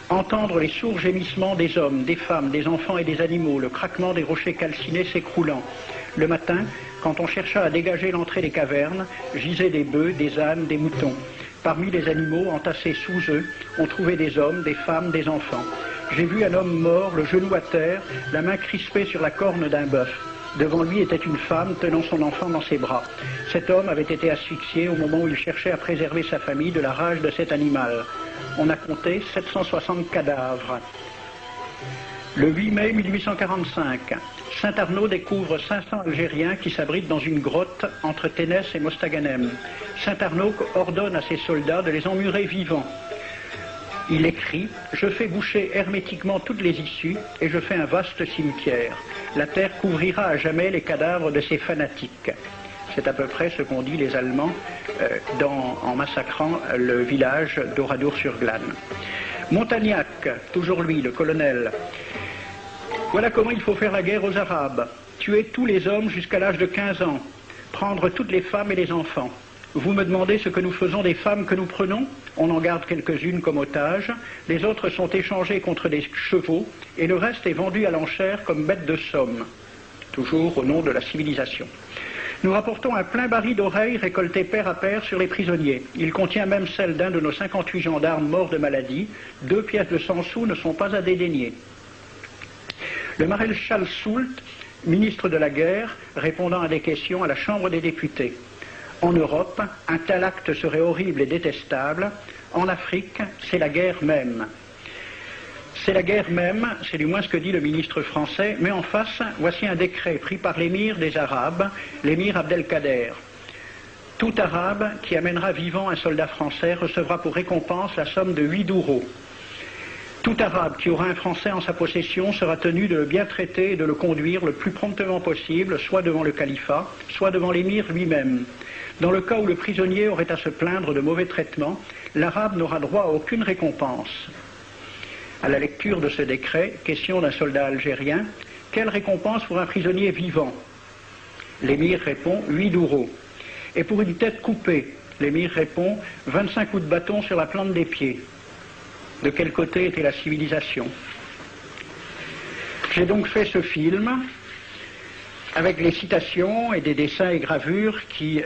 Entendre les sourds gémissements des hommes, des femmes, des enfants et des animaux, le craquement des rochers calcinés s'écroulant. Le matin, quand on chercha à dégager l'entrée des cavernes, gisaient des bœufs, des ânes, des moutons. Parmi les animaux, entassés sous eux, on trouvait des hommes, des femmes, des enfants. J'ai vu un homme mort, le genou à terre, la main crispée sur la corne d'un bœuf. Devant lui était une femme tenant son enfant dans ses bras. Cet homme avait été asphyxié au moment où il cherchait à préserver sa famille de la rage de cet animal. On a compté 760 cadavres. Le 8 mai 1845, Saint-Arnaud découvre 500 Algériens qui s'abritent dans une grotte entre Ténès et Mostaganem. Saint-Arnaud ordonne à ses soldats de les emmurer vivants. Il écrit: « Je fais boucher hermétiquement toutes les issues et je fais un vaste cimetière. La terre couvrira à jamais les cadavres de ces fanatiques. » C'est à peu près ce qu'ont dit les Allemands en massacrant le village d'Oradour-sur-Glane. Montagnac, toujours lui, le colonel. Voilà comment il faut faire la guerre aux Arabes. Tuer tous les hommes jusqu'à l'âge de 15 ans. Prendre toutes les femmes et les enfants. Vous me demandez ce que nous faisons des femmes que nous prenons? On en garde quelques-unes comme otages. Les autres sont échangées contre des chevaux et le reste est vendu à l'enchère comme bête de somme. Toujours au nom de la civilisation. Nous rapportons un plein baril d'oreilles récolté paire à paire sur les prisonniers. Il contient même celle d'un de nos 58 gendarmes morts de maladie. 2 pièces de 100 sous ne sont pas à dédaigner. Le maréchal Soult, ministre de la guerre, répondant à des questions à la Chambre des députés. En Europe, un tel acte serait horrible et détestable. En Afrique, c'est la guerre même. C'est la guerre même, c'est du moins ce que dit le ministre français, mais en face, voici un décret pris par l'émir des Arabes, l'émir Abdelkader. Tout Arabe qui amènera vivant un soldat français recevra pour récompense la somme de 8 douros. Tout Arabe qui aura un Français en sa possession sera tenu de le bien traiter et de le conduire le plus promptement possible, soit devant le califat, soit devant l'émir lui-même. Dans le cas où le prisonnier aurait à se plaindre de mauvais traitements, l'Arabe n'aura droit à aucune récompense. À la lecture de ce décret, question d'un soldat algérien, quelle récompense pour un prisonnier vivant? L'émir répond 8 douros. Et pour une tête coupée, l'émir répond 25 coups de bâton sur la plante des pieds. De quel côté était la civilisation? J'ai donc fait ce film avec les citations et des dessins et gravures qui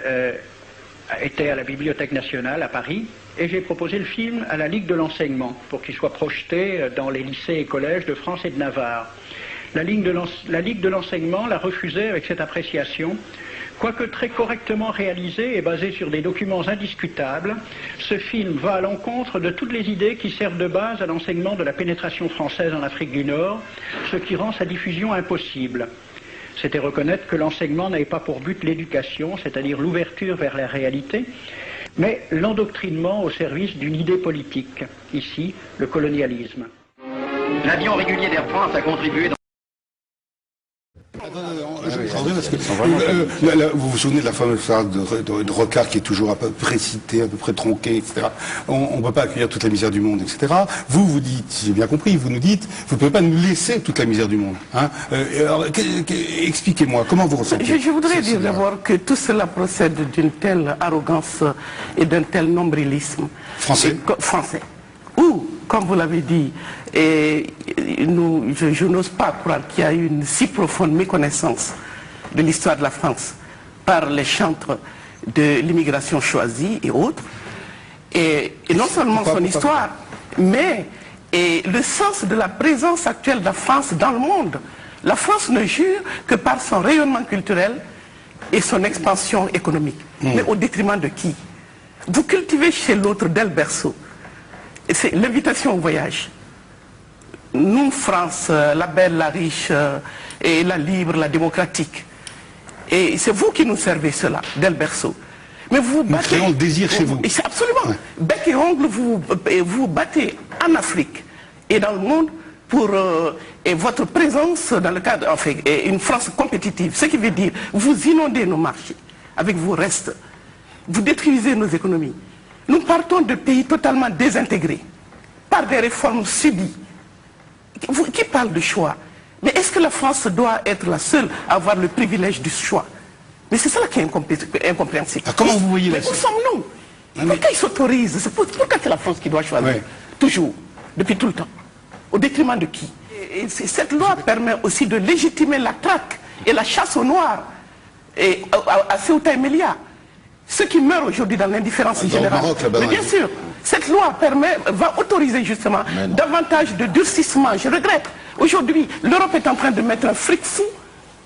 étaient à la Bibliothèque nationale à Paris, et j'ai proposé le film à la Ligue de l'enseignement pour qu'il soit projeté dans les lycées et collèges de France et de Navarre. La Ligue de l'enseignement l'a refusé avec cette appréciation. Quoique très correctement réalisé et basé sur des documents indiscutables, ce film va à l'encontre de toutes les idées qui servent de base à l'enseignement de la pénétration française en Afrique du Nord, ce qui rend sa diffusion impossible. C'était reconnaître que l'enseignement n'avait pas pour but l'éducation, c'est-à-dire l'ouverture vers la réalité, mais l'endoctrinement au service d'une idée politique, ici le colonialisme. L'avion régulier d'Air France a contribué dans... Vous vous souvenez de la fameuse phrase de Rocard qui est toujours à peu près citée, à peu près tronquée, etc. On ne peut pas accueillir toute la misère du monde, etc. Vous dites, si j'ai bien compris, vous nous dites, vous ne pouvez pas nous laisser toute la misère du monde. Hein. Alors, expliquez-moi, comment vous ressentez? Je voudrais dire d'abord que tout cela procède d'une telle arrogance et d'un tel nombrilisme. Français. Français. Ou, comme vous l'avez dit, je n'ose pas croire qu'il y a eu une si profonde méconnaissance de l'histoire de la France par les chantres de l'immigration choisie et autres. et non seulement son histoire, mais le sens de la présence actuelle de la France dans le monde. La France ne jure que par son rayonnement culturel et son expansion économique. Mais au détriment de qui? Vous cultivez chez l'autre dès le berceau. C'est l'invitation au voyage. Nous, France, la belle, la riche, et la libre, la démocratique. Et c'est vous qui nous servez cela, dès le berceau. Mais vous battez... Nous créons le désir chez vous. Absolument. Ouais. Bec et ongle, vous battez en Afrique et dans le monde pour et votre présence dans le cadre, enfin, une France compétitive. Ce qui veut dire, vous inondez nos marchés avec vos restes. Vous détruisez nos économies. Nous partons de pays totalement désintégrés par des réformes subies. Qui parle de choix? Mais est-ce que la France doit être la seule à avoir le privilège du choix? Mais c'est ça qui est incompréhensible. Comment vous voyez la chose? Où sommes-nous? Pourquoi ils s'autorisent? Pourquoi c'est la France qui doit choisir? Toujours, depuis tout le temps. Au détriment de qui? Et cette loi permet aussi de légitimer la traque et la chasse aux Noirs et à Ceuta et Melilla. Ceux qui meurent aujourd'hui dans l'indifférence générale. Mais bien sûr, cette loi va autoriser justement davantage de durcissement. Je regrette. Aujourd'hui, l'Europe est en train de mettre un fric fou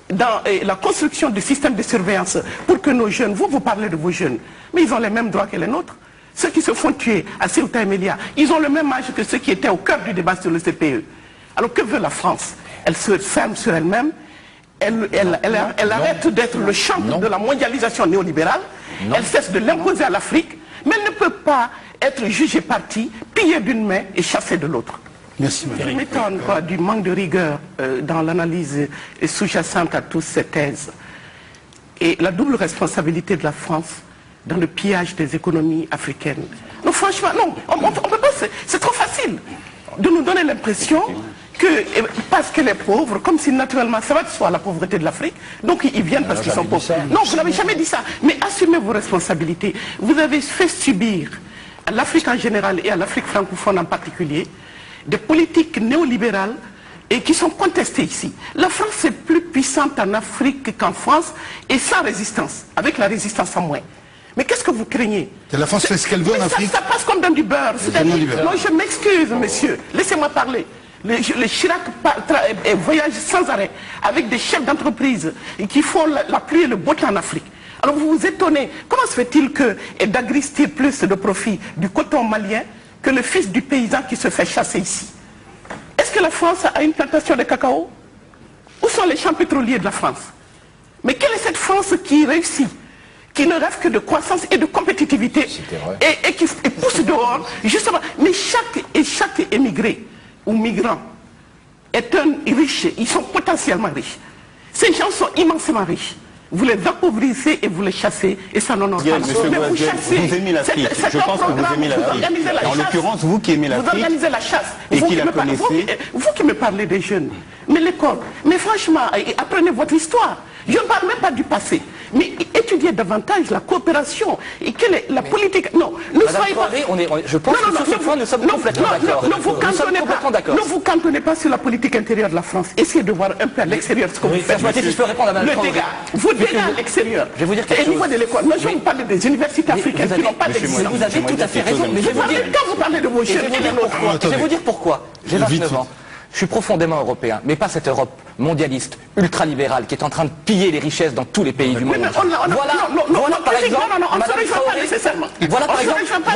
dans la construction du système de surveillance pour que nos jeunes, vous parlez de vos jeunes, mais ils ont les mêmes droits que les nôtres. Ceux qui se font tuer à Ceuta et Melilla, ils ont le même âge que ceux qui étaient au cœur du débat sur le CPE. Alors que veut la France? Elle se ferme sur elle-même, elle arrête d'être le champ de la mondialisation néolibérale, elle cesse de l'imposer à l'Afrique, mais elle ne peut pas être jugée partie, pillée d'une main et chassée de l'autre. Merci, madame. Je m'étonne du manque de rigueur dans l'analyse sous-jacente à toutes ces thèses. Et la double responsabilité de la France dans le pillage des économies africaines. Non, franchement, non, on peut pas, c'est trop facile de nous donner l'impression que, parce qu'elle est pauvre, comme si naturellement ça va de soi la pauvreté de l'Afrique, donc ils viennent parce qu'ils sont pauvres. Non, vous n'avez jamais dit ça, mais assumez vos responsabilités. Vous avez fait subir à l'Afrique en général et à l'Afrique francophone en particulier des politiques néolibérales et qui sont contestées ici. La France est plus puissante en Afrique qu'en France et sans résistance, avec la résistance en moins. Mais qu'est-ce que vous craignez? La France fait ce qu'elle veut en Afrique. Ça passe comme dans du beurre. Non, je m'excuse, monsieur. Laissez-moi parler. Le Chirac voyage sans arrêt avec des chefs d'entreprise qui font la pluie et le beau temps en Afrique. Alors vous vous étonnez, comment se fait-il que Dagris tire plus de profit du coton malien que le fils du paysan qui se fait chasser ici? Est-ce que la France a une plantation de cacao? Où sont les champs pétroliers de la France? Mais quelle est cette France qui réussit, qui ne rêve que de croissance et de compétitivité et qui pousse dehors, justement? Mais chaque émigré ou migrant est un riche, ils sont potentiellement riches. Ces gens sont immensément riches. Vous les appauvrissez et vous les chassez, et ça n'honore pas. Mais vous chassez. Vous aimez l'Afrique. Je pense que vous aimez l'Afrique. En l'occurrence, vous qui aimez l'Afrique. Vous organisez la chasse. Et qui la connaissez. Vous qui me parlez des jeunes. Mais l'école. Mais franchement, apprenez votre histoire. Je ne parle même pas du passé. Mais étudiez davantage la coopération. Et quelle est la politique. Non, ne soyez pas. Je pense que sur ce point, nous sommes complètement d'accord. Ne vous cantonnez pas sur la politique intérieure de la France. Essayez de voir un peu à l'extérieur ce que vous faites. Si je peux répondre à Mme Traoré. Vous dégagez à l'extérieur. Je vais vous dire quelque chose. Et au niveau de l'école, moi je vous parle des universités africaines qui n'ont pas d'excellence. Vous avez tout à fait raison. Mais quand vous parlez de vos jeunes, je vais vous dire pourquoi. J'ai 29 ans. Je suis profondément européen, mais pas cette Europe mondialiste, ultralibérale, qui est en train de piller les richesses dans tous les pays du monde. Voilà par exemple, Madame Traoré, voilà par exemple,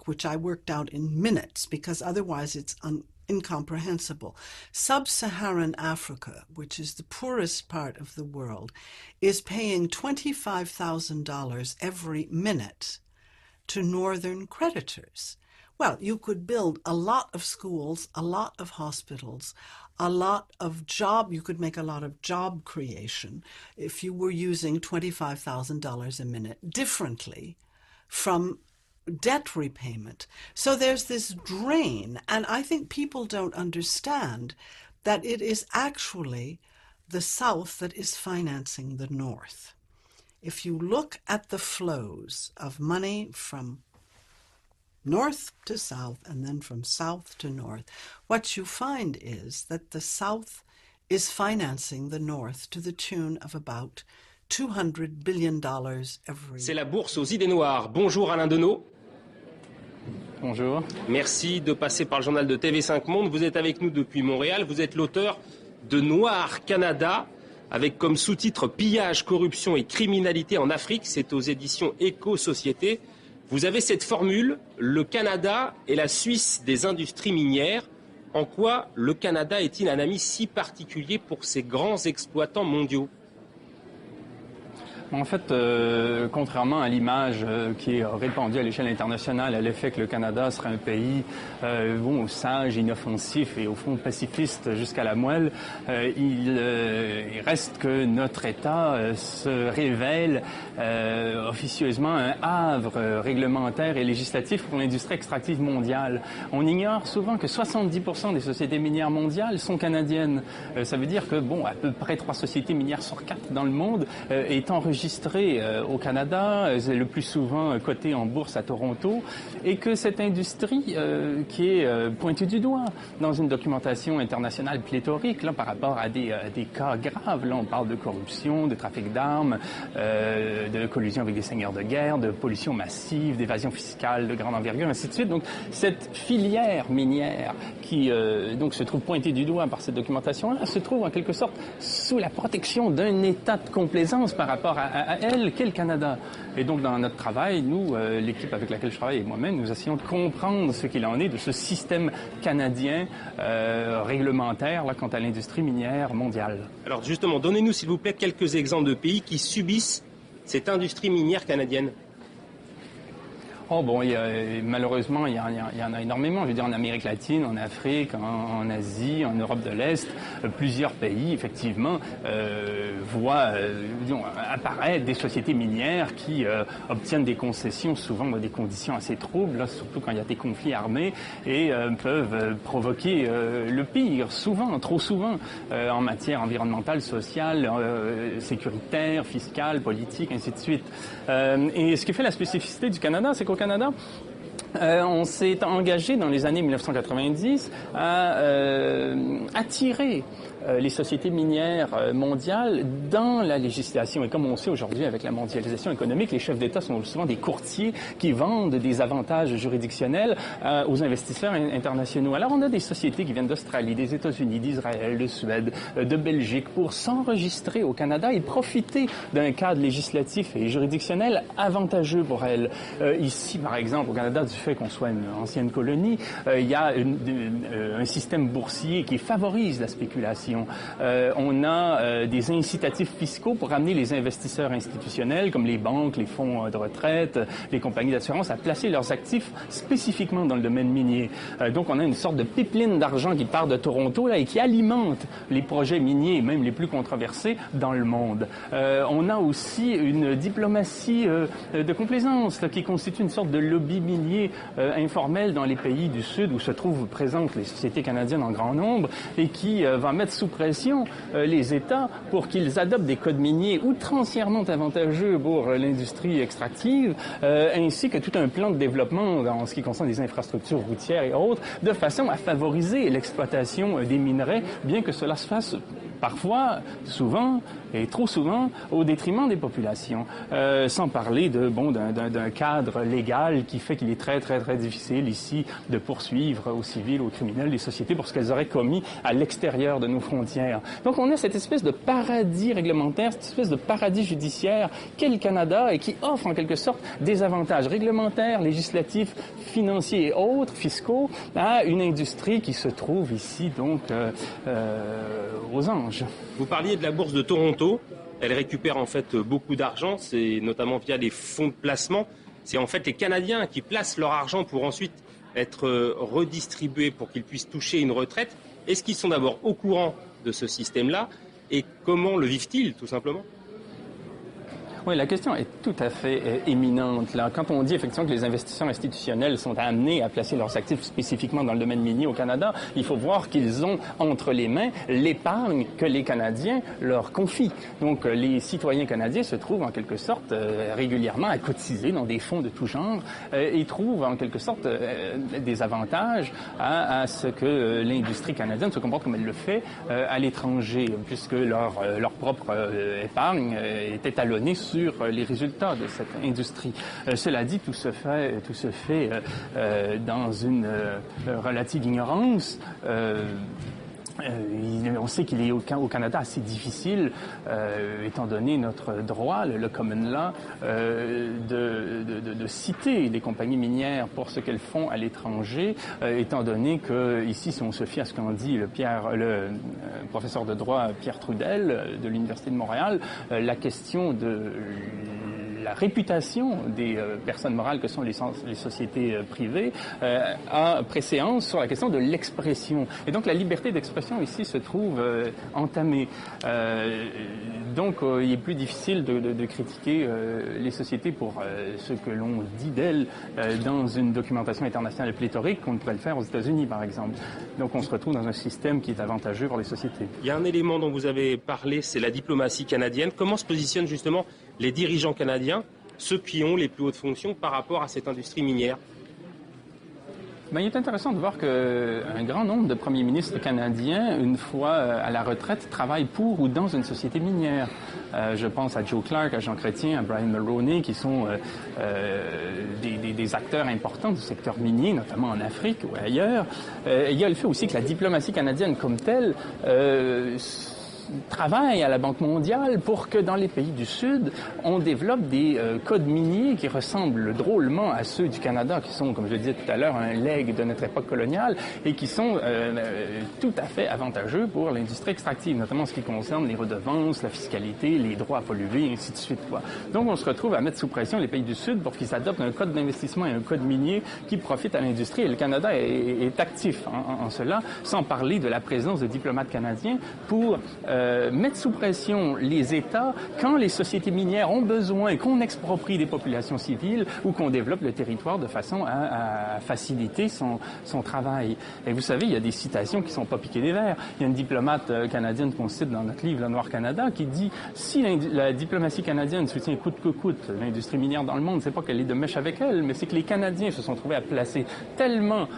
which I worked out in minutes because otherwise it's incomprehensible. Sub-Saharan Africa, which is the poorest part of the world, is paying $25,000 every minute to northern creditors. Well, you could build a lot of schools, a lot of hospitals, a lot of you could make a lot of job creation if you were using $25,000 a minute differently from debt repayment. So there's this drain, and I think people don't understand that it is actually the South that is financing the North. If you look at the flows of money from North to South and then from South to North, what you find is that the South is financing the North to the tune of about $200 billion every year. C'est la bourse aux idées noires. Bonjour Alain Deneau. Bonjour. Merci de passer par le journal de TV5 Monde. Vous êtes avec nous depuis Montréal. Vous êtes l'auteur de Noir Canada, avec comme sous-titre « Pillage, corruption et criminalité en Afrique ». C'est aux éditions Éco-Société. Vous avez cette formule, le Canada est la Suisse des industries minières. En quoi le Canada est-il un ami si particulier pour ces grands exploitants mondiaux ? En fait, contrairement à l'image qui est répandue à l'échelle internationale à l'effet que le Canada serait un pays sage, inoffensif et au fond pacifiste jusqu'à la moelle, il reste que notre État se révèle officieusement un havre réglementaire et législatif pour l'industrie extractive mondiale. On ignore souvent que 70% des sociétés minières mondiales sont canadiennes. Ça veut dire que, à peu près 3 sociétés minières sur 4 dans le monde est enregistrées au Canada, le plus souvent cotée en bourse à Toronto, et que cette industrie qui est pointée du doigt dans une documentation internationale pléthorique là, par rapport à des cas graves, là on parle de corruption, de trafic d'armes, de collusion avec des seigneurs de guerre, de pollution massive, d'évasion fiscale de grande envergure, ainsi de suite. Donc cette filière minière qui donc se trouve pointée du doigt par cette documentation-là se trouve en quelque sorte sous la protection d'un état de complaisance par rapport à elle, qu'est le Canada. Et donc, dans notre travail, nous, l'équipe avec laquelle je travaille et moi-même, nous essayons de comprendre ce qu'il en est de ce système canadien réglementaire là, quant à l'industrie minière mondiale. Alors justement, donnez-nous s'il vous plaît quelques exemples de pays qui subissent cette industrie minière canadienne. Malheureusement, il y en a énormément. Je veux dire, en Amérique latine, en Afrique, en Asie, en Europe de l'Est, plusieurs pays, effectivement, voient apparaître des sociétés minières qui obtiennent des concessions, souvent dans des conditions assez troubles, là, surtout quand il y a des conflits armés, et peuvent provoquer le pire, souvent, trop souvent, en matière environnementale, sociale, sécuritaire, fiscale, politique, ainsi de suite. Et ce qui fait la spécificité du Canada, c'est qu'au Canada, on s'est engagé dans les années 1990 à attirer les sociétés minières mondiales dans la législation. Et comme on sait aujourd'hui avec la mondialisation économique, les chefs d'État sont souvent des courtiers qui vendent des avantages juridictionnels aux investisseurs internationaux. Alors on a des sociétés qui viennent d'Australie, des États-Unis, d'Israël, de Suède, de Belgique pour s'enregistrer au Canada et profiter d'un cadre législatif et juridictionnel avantageux pour elles. Ici, par exemple, au Canada, du fait qu'on soit une ancienne colonie, il y a un système boursier qui favorise la spéculation. On a des incitatifs fiscaux pour amener les investisseurs institutionnels, comme les banques, les fonds de retraite, les compagnies d'assurance, à placer leurs actifs spécifiquement dans le domaine minier. Donc on a une sorte de pipeline d'argent qui part de Toronto là, et qui alimente les projets miniers, même les plus controversés, dans le monde. On a aussi une diplomatie de complaisance là, qui constitue une sorte de lobby minier informel dans les pays du Sud où se trouvent présentes les sociétés canadiennes en grand nombre et qui va mettre sous pression les États pour qu'ils adoptent des codes miniers outrancièrement avantageux pour l'industrie extractive, ainsi que tout un plan de développement en ce qui concerne les infrastructures routières et autres, de façon à favoriser l'exploitation des minerais, bien que cela se fasse parfois, souvent et trop souvent, au détriment des populations. Sans parler d'un cadre légal qui fait qu'il est très, très, très difficile ici de poursuivre aux civils, aux criminels, les sociétés pour ce qu'elles auraient commis à l'extérieur de nos frontières. Donc on a cette espèce de paradis réglementaire, cette espèce de paradis judiciaire qu'est le Canada et qui offre en quelque sorte des avantages réglementaires, législatifs, financiers et autres, fiscaux, à une industrie qui se trouve ici donc aux anges. Vous parliez de la bourse de Toronto. Elle récupère en fait beaucoup d'argent, c'est notamment via les fonds de placement. C'est en fait les Canadiens qui placent leur argent pour ensuite être redistribués pour qu'ils puissent toucher une retraite. Est-ce qu'ils sont d'abord au courant de ce système-là et comment le vivent-ils, tout simplement ? Oui, la question est tout à fait éminente. Là. Quand on dit effectivement que les investisseurs institutionnels sont amenés à placer leurs actifs spécifiquement dans le domaine minier au Canada, il faut voir qu'ils ont entre les mains l'épargne que les Canadiens leur confient. Donc, les citoyens canadiens se trouvent en quelque sorte régulièrement à cotiser dans des fonds de tout genre et trouvent en quelque sorte des avantages à ce que l'industrie canadienne se comporte comme elle le fait à l'étranger, puisque leur propre épargne est étalonnée sur les résultats de cette industrie. Cela dit, tout se fait dans une relative ignorance. On sait qu'il est au Canada assez difficile, étant donné notre droit, le common law, de citer les compagnies minières pour ce qu'elles font à l'étranger, étant donné que ici, si on se fie à ce qu'en dit le professeur de droit Pierre Trudel de l'Université de Montréal, la question de la réputation des personnes morales que sont les sociétés privées a préséance sur la question de l'expression. Et donc la liberté d'expression ici se trouve entamée. Donc il est plus difficile de critiquer les sociétés pour ce que l'on dit d'elles dans une documentation internationale pléthorique qu'on ne pourrait le faire aux États-Unis, par exemple. Donc on se retrouve dans un système qui est avantageux pour les sociétés. Il y a un élément dont vous avez parlé, c'est la diplomatie canadienne. Comment se positionnent justement les dirigeants canadiens, ceux qui ont les plus hautes fonctions par rapport à cette industrie minière? Ben, il est intéressant de voir qu'un grand nombre de premiers ministres canadiens, une fois à la retraite, travaillent pour ou dans une société minière. Je pense à Joe Clark, à Jean Chrétien, à Brian Mulroney, qui sont des acteurs importants du secteur minier, notamment en Afrique ou ailleurs. Il y a le fait aussi que la diplomatie canadienne comme telle travaille à la Banque mondiale pour que dans les pays du Sud, on développe des codes miniers qui ressemblent drôlement à ceux du Canada, qui sont, comme je le disais tout à l'heure, un legs de notre époque coloniale et qui sont tout à fait avantageux pour l'industrie extractive, notamment en ce qui concerne les redevances, la fiscalité, les droits à polluer, et ainsi de suite, quoi. Donc, on se retrouve à mettre sous pression les pays du Sud pour qu'ils adoptent un code d'investissement et un code minier qui profite à l'industrie. Et le Canada est actif en cela, sans parler de la présence de diplomates canadiens pour mettre sous pression les États quand les sociétés minières ont besoin qu'on exproprie des populations civiles ou qu'on développe le territoire de façon à faciliter son travail. Et vous savez, il y a des citations qui ne sont pas piquées des verres. Il y a une diplomate canadienne qu'on cite dans notre livre, Le Noir Canada, qui dit « Si la diplomatie canadienne soutient coûte que coûte l'industrie minière dans le monde, c'est pas qu'elle est de mèche avec elle, mais c'est que les Canadiens se sont trouvés à placer tellement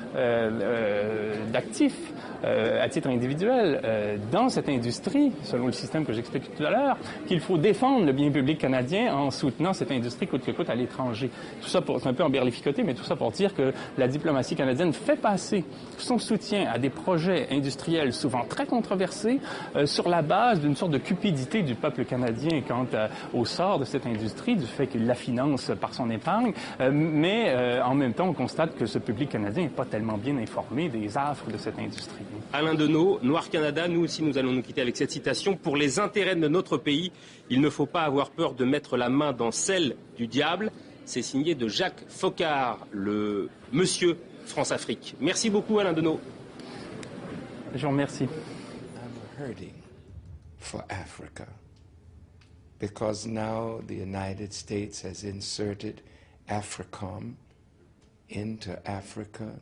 d'actifs à titre individuel dans cette industrie, selon le système que j'expliquais tout à l'heure, qu'il faut défendre le bien public canadien en soutenant cette industrie coûte que coûte à l'étranger. Tout ça, c'est un peu emberlificoté, mais tout ça pour dire que la diplomatie canadienne fait passer son soutien à des projets industriels souvent très controversés sur la base d'une sorte de cupidité du peuple canadien quant au sort de cette industrie, du fait qu'il la finance par son épargne, mais en même temps, on constate que ce public canadien n'est pas tellement bien informé des affres de cette industrie. Alain Deneau, Noir Canada, nous aussi nous allons nous quitter avec cette citation. Pour les intérêts de notre pays, il ne faut pas avoir peur de mettre la main dans celle du diable. C'est signé de Jacques Foccart, le monsieur France-Afrique. Merci beaucoup Alain Deneau. Je vous remercie. I'm hurting for Africa because now the United States has inserted AFRICOM into Africa.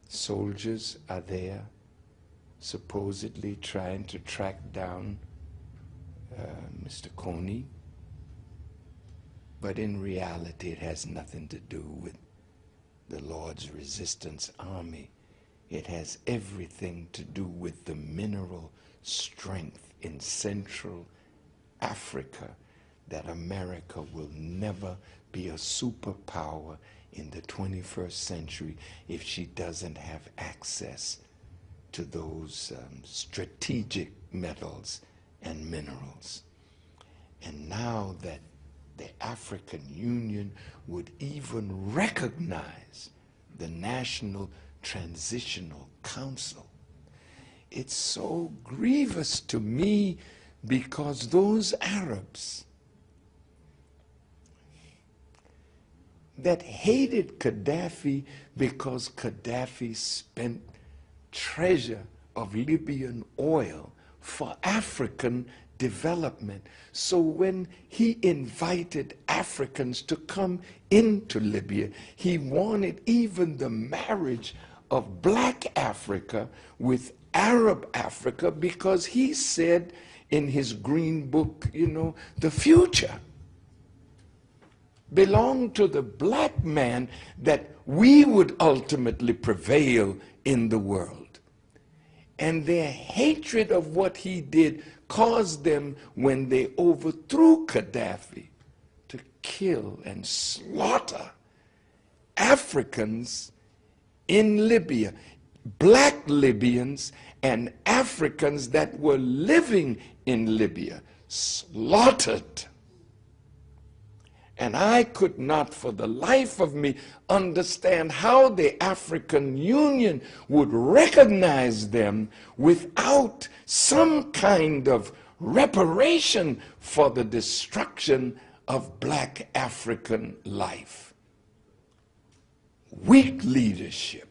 Soldiers are there, supposedly trying to track down Mr. Coney. But in reality, it has nothing to do with the Lord's Resistance Army. It has everything to do with the mineral strength in Central Africa that America will never be a superpower in the 21st century if she doesn't have access to those strategic metals and minerals. And now that the African Union would even recognize the National Transitional Council, it's so grievous to me because those Arabs, that hated Gaddafi because Gaddafi spent treasure of Libyan oil for African development. So when he invited Africans to come into Libya, he wanted even the marriage of black Africa with Arab Africa, because he said in his green book, you know, the future belonged to the black man, that we would ultimately prevail in the world. And their hatred of what he did caused them, when they overthrew Gaddafi, to kill and slaughter Africans in Libya, black Libyans and Africans that were living in Libya, slaughtered. And I could not for the life of me understand how the African Union would recognize them without some kind of reparation for the destruction of black African life. Weak leadership,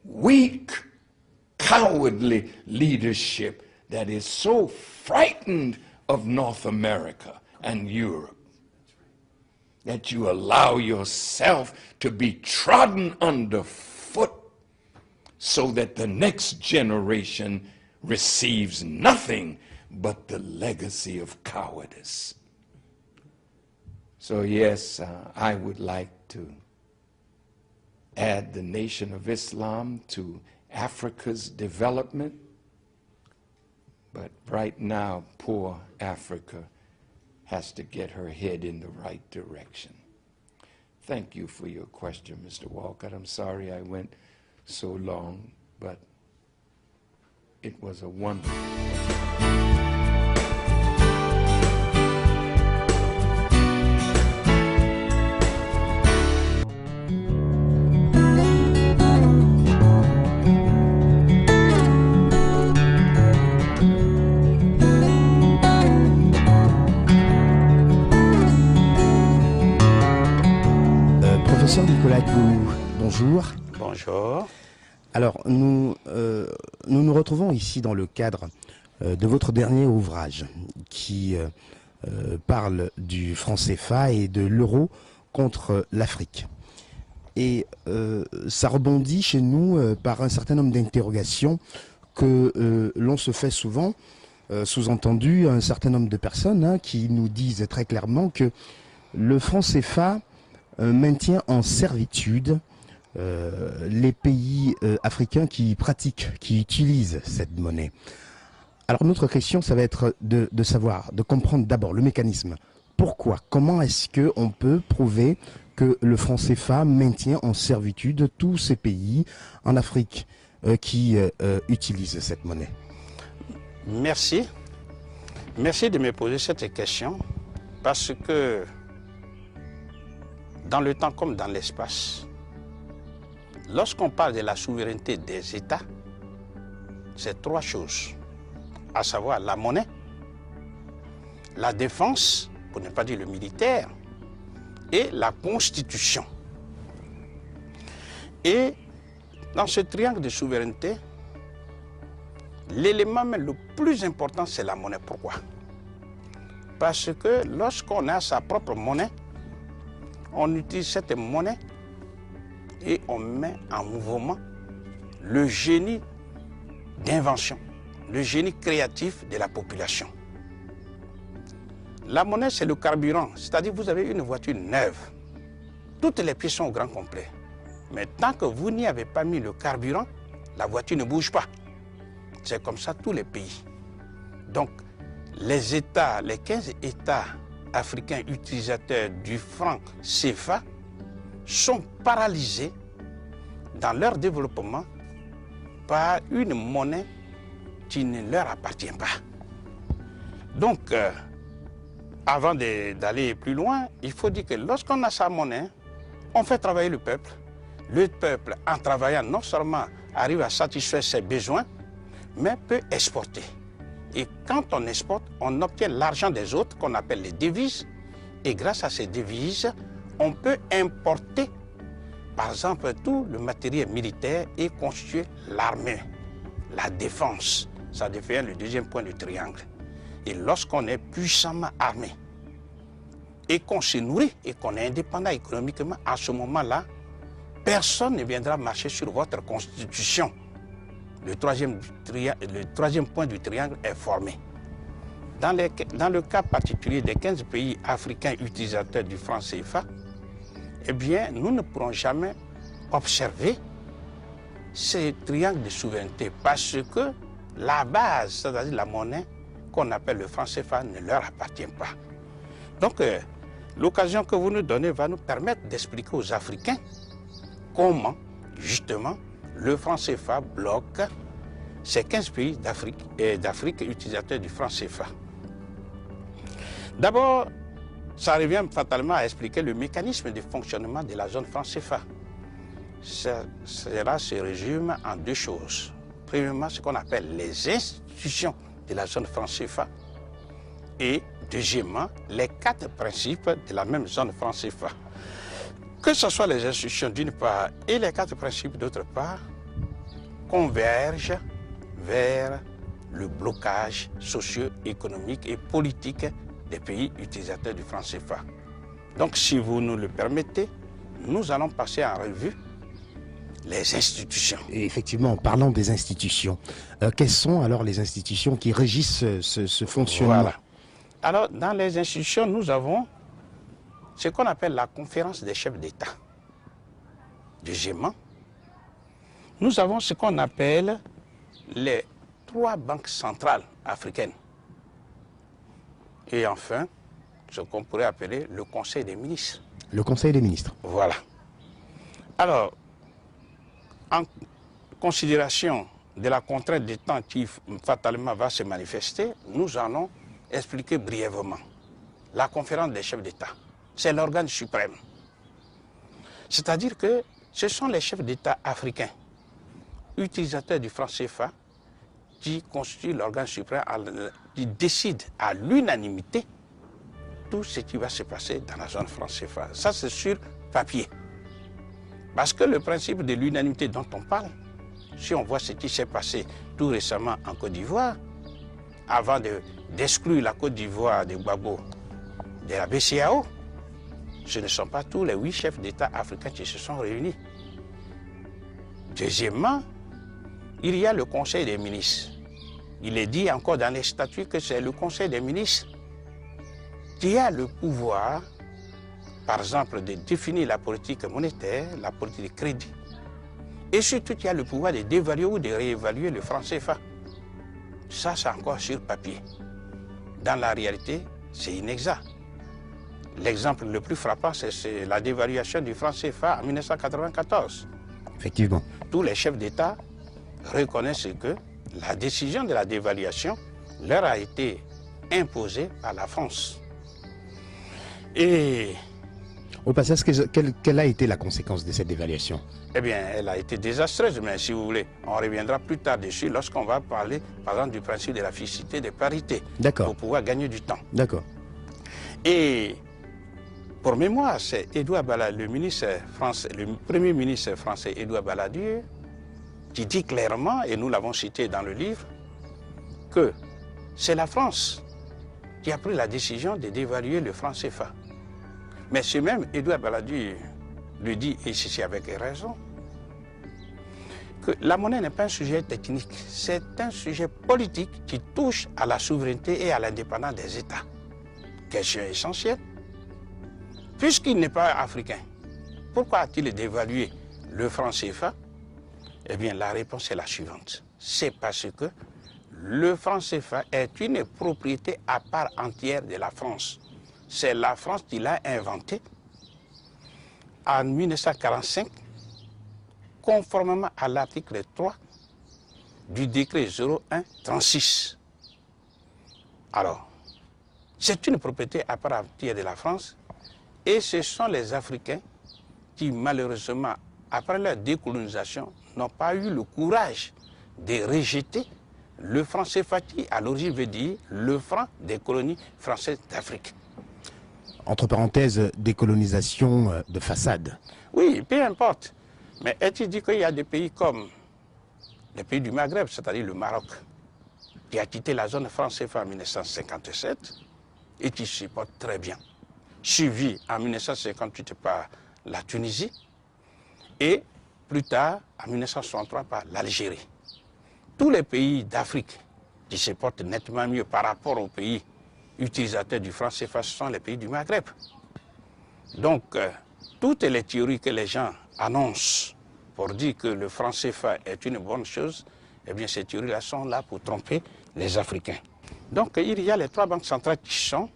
weak, cowardly leadership that is so frightened of North America and Europe, that you allow yourself to be trodden underfoot so that the next generation receives nothing but the legacy of cowardice. So yes, I would like to add the Nation of Islam to Africa's development, but right now, poor Africa has to get her head in the right direction. Thank you for your question, Mr. Walcott. I'm sorry I went so long, but it was a wonderful Professeur Nicolas Gou, bonjour. Bonjour. Alors, nous nous retrouvons ici dans le cadre de votre dernier ouvrage qui parle du franc CFA et de l'euro contre l'Afrique. Et ça rebondit chez nous par un certain nombre d'interrogations que l'on se fait souvent, sous-entendu un certain nombre de personnes qui nous disent très clairement que le franc CFA maintient en servitude les pays africains qui pratiquent, qui utilisent cette monnaie. Alors notre question, ça va être de savoir, de comprendre d'abord le mécanisme. Pourquoi? Comment est-ce qu'on peut prouver que le franc CFA maintient en servitude tous ces pays en Afrique qui utilisent cette monnaie? Merci. Merci de me poser cette question, parce que dans le temps comme dans l'espace, lorsqu'on parle de la souveraineté des États, c'est trois choses, à savoir la monnaie, la défense, pour ne pas dire le militaire, et la constitution. Et dans ce triangle de souveraineté, l'élément le plus important, c'est la monnaie. Pourquoi? Parce que lorsqu'on a sa propre monnaie, on utilise cette monnaie et on met en mouvement le génie d'invention, le génie créatif de la population. La monnaie, c'est le carburant, c'est-à-dire vous avez une voiture neuve, toutes les pièces sont au grand complet. Mais tant que vous n'y avez pas mis le carburant, la voiture ne bouge pas. C'est comme ça tous les pays. Donc, les États, les 15 États africains utilisateurs du franc CFA sont paralysés dans leur développement par une monnaie qui ne leur appartient pas. Donc, avant d'aller plus loin, il faut dire que lorsqu'on a sa monnaie, on fait travailler le peuple. Le peuple, en travaillant, non seulement arrive à satisfaire ses besoins, mais peut exporter. Et quand on exporte, on obtient l'argent des autres, qu'on appelle les devises, Et grâce à ces devises, on peut importer, par exemple, tout le matériel militaire et constituer l'armée, la défense. Ça devient le deuxième point du triangle. Et lorsqu'on est puissamment armé et qu'on se nourrit et qu'on est indépendant économiquement, à ce moment-là, personne ne viendra marcher sur votre constitution. Le troisième point du triangle est formé. Dans le cas particulier des 15 pays africains utilisateurs du franc CFA, eh bien, nous ne pourrons jamais observer ces triangles de souveraineté parce que la base, c'est-à-dire la monnaie qu'on appelle le franc CFA, ne leur appartient pas. Donc, l'occasion que vous nous donnez va nous permettre d'expliquer aux Africains comment, justement, le franc CFA bloque ces 15 pays d'Afrique utilisateurs du franc CFA. D'abord, ça revient fatalement à expliquer le mécanisme de fonctionnement de la zone franc CFA. Cela se résume en deux choses. Premièrement, ce qu'on appelle les institutions de la zone franc CFA. Et deuxièmement, les 4 principes de la même zone franc CFA. Que ce soit les institutions d'une part et les 4 principes d'autre part, convergent vers le blocage socio-économique et politique des pays utilisateurs du franc CFA. Donc, si vous nous le permettez, nous allons passer en revue les institutions. Et effectivement, en parlant des institutions, quelles sont alors les institutions qui régissent ce fonctionnement? Voilà. Alors, dans les institutions, nous avons ce qu'on appelle la conférence des chefs d'État. Deuxièmement, nous avons ce qu'on appelle les 3 banques centrales africaines. Et enfin, ce qu'on pourrait appeler le Conseil des ministres. Le Conseil des ministres. Voilà. Alors, en considération de la contrainte de temps qui fatalement va se manifester, nous allons expliquer brièvement. La conférence des chefs d'État, c'est l'organe suprême. C'est-à-dire que ce sont les chefs d'État africains, utilisateurs du franc CFA, qui constituent l'organe suprême, qui décide à l'unanimité tout ce qui va se passer dans la zone franc CFA. Ça, c'est sur papier. Parce que le principe de l'unanimité dont on parle, si on voit ce qui s'est passé tout récemment en Côte d'Ivoire, avant d'exclure la Côte d'Ivoire de Gbagbo de la BCEAO, ce ne sont pas tous les 8 chefs d'État africains qui se sont réunis. Deuxièmement, il y a le Conseil des ministres. Il est dit encore dans les statuts que c'est le Conseil des ministres qui a le pouvoir, par exemple, de définir la politique monétaire, la politique de crédit, et surtout qui a le pouvoir de dévaluer ou de réévaluer le franc CFA. Ça, c'est encore sur papier. Dans la réalité, c'est inexact. L'exemple le plus frappant, c'est la dévaluation du franc CFA en 1994. Effectivement. Tous les chefs d'État reconnaissent que la décision de la dévaluation leur a été imposée par la France. Et au passage, quelle a été la conséquence de cette dévaluation? Eh bien, elle a été désastreuse, mais si vous voulez, on reviendra plus tard dessus lorsqu'on va parler, par exemple, du principe de la fixité des parités. D'accord. Pour pouvoir gagner du temps. D'accord. Et pour mémoire, c'est Edouard Balladur, le premier ministre français Edouard Balladur, qui dit clairement, et nous l'avons cité dans le livre, que c'est la France qui a pris la décision de dévaluer le franc CFA. Mais ce même Edouard Balladur lui dit, et c'est avec raison, que la monnaie n'est pas un sujet technique, c'est un sujet politique qui touche à la souveraineté et à l'indépendance des États. Question essentielle. Puisqu'il n'est pas africain, pourquoi a-t-il dévalué le franc CFA? Eh bien, la réponse est la suivante. C'est parce que le franc CFA est une propriété à part entière de la France. C'est la France qui l'a inventé en 1945, conformément à l'article 3 du décret 01-36. Alors, c'est une propriété à part entière de la France et ce sont les Africains qui, malheureusement, après leur décolonisation, n'ont pas eu le courage de rejeter le franc CFA qui, à l'origine, veut dire le franc des colonies françaises d'Afrique. entre parenthèses, décolonisation de façade. Oui, peu importe. Mais est-il dit qu'il y a des pays comme les pays du Maghreb, c'est-à-dire le Maroc, qui a quitté la zone franc CFA en 1957 et qui supporte très bien, suivi en 1958 par la Tunisie et plus tard, en 1963, par l'Algérie. Tous les pays d'Afrique qui se portent nettement mieux par rapport aux pays utilisateurs du franc CFA, ce sont les pays du Maghreb. Donc, toutes les théories que les gens annoncent pour dire que le franc CFA est une bonne chose, eh bien ces théories-là sont là pour tromper les Africains. Donc il y a les 3 banques centrales qui sont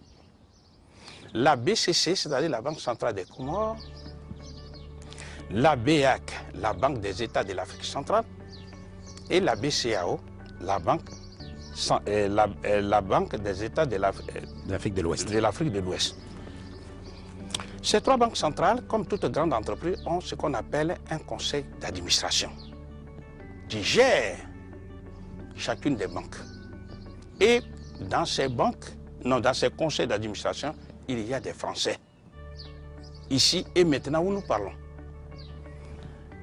la BCC, c'est-à-dire la Banque centrale des Comores, la BEAC, la Banque des États de l'Afrique centrale, et la BCAO, la Banque des États de l'Afrique de l'Ouest. Ces 3 banques centrales, comme toute grande entreprise, ont ce qu'on appelle un conseil d'administration qui gère chacune des banques. Et dans ces banques, dans ces conseils d'administration, il y a des Français. Ici et maintenant où nous parlons.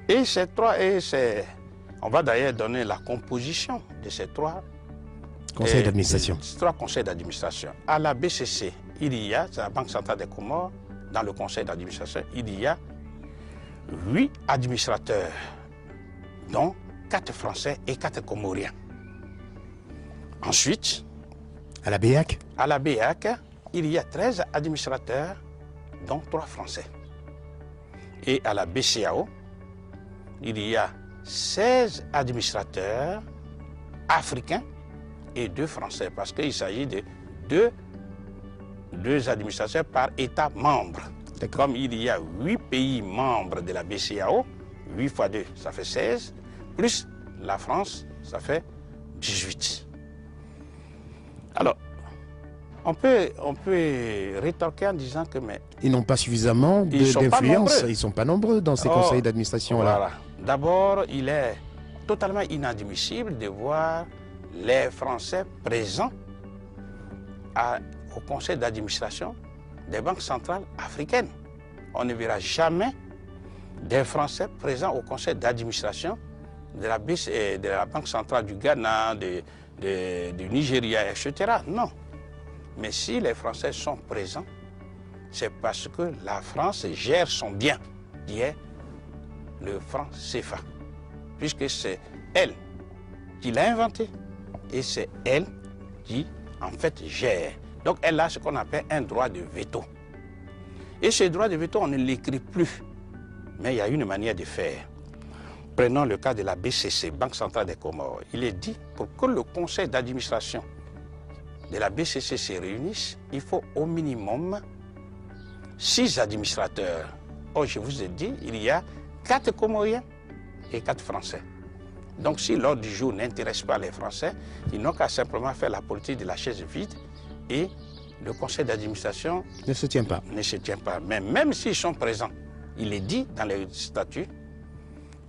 Et ces 3, on va d'ailleurs donner la composition de ces 3 conseils d'administration. 3 conseils d'administration. À la BCC, il y a, c'est la Banque centrale des Comores, dans le conseil d'administration, il y a 8 administrateurs, dont 4 Français et 4 Comoriens. Ensuite, à la BEAC, il y a 13 administrateurs, dont 3 Français. Et à la BCAO, il y a 16 administrateurs africains et 2 Français, parce qu'il s'agit de 2 administrateurs par État membre. Comme il y a 8 pays membres de la BCAO, 8 fois 2, ça fait 16, plus la France, ça fait 18. Alors, on peut rétorquer en disant que... Mais ils n'ont pas suffisamment d'influence, ils ne sont pas nombreux dans ces conseils d'administration-là. Voilà. D'abord, il est totalement inadmissible de voir les Français présents au conseil d'administration des banques centrales africaines. On ne verra jamais des Français présents au conseil d'administration de la Banque centrale du Ghana, du Nigeria, etc. Non. Mais si les Français sont présents, c'est parce que la France gère son bien, qui est le franc CFA. Puisque c'est elle qui l'a inventé et c'est elle qui, en fait, gère. Donc elle a ce qu'on appelle un droit de veto. Et ce droit de veto, on ne l'écrit plus. Mais il y a une manière de faire. Prenons le cas de la BCC, Banque centrale des Comores. Il est dit, pour que le conseil d'administration de la BCC se réunisse, il faut au minimum 6 administrateurs. Or, je vous ai dit, il y a 4 Comoriens et 4 Français. Donc si l'ordre du jour n'intéresse pas les Français, ils n'ont qu'à simplement faire la politique de la chaise vide et le conseil d'administration ne se tient pas. Mais même s'ils sont présents, il est dit dans les statuts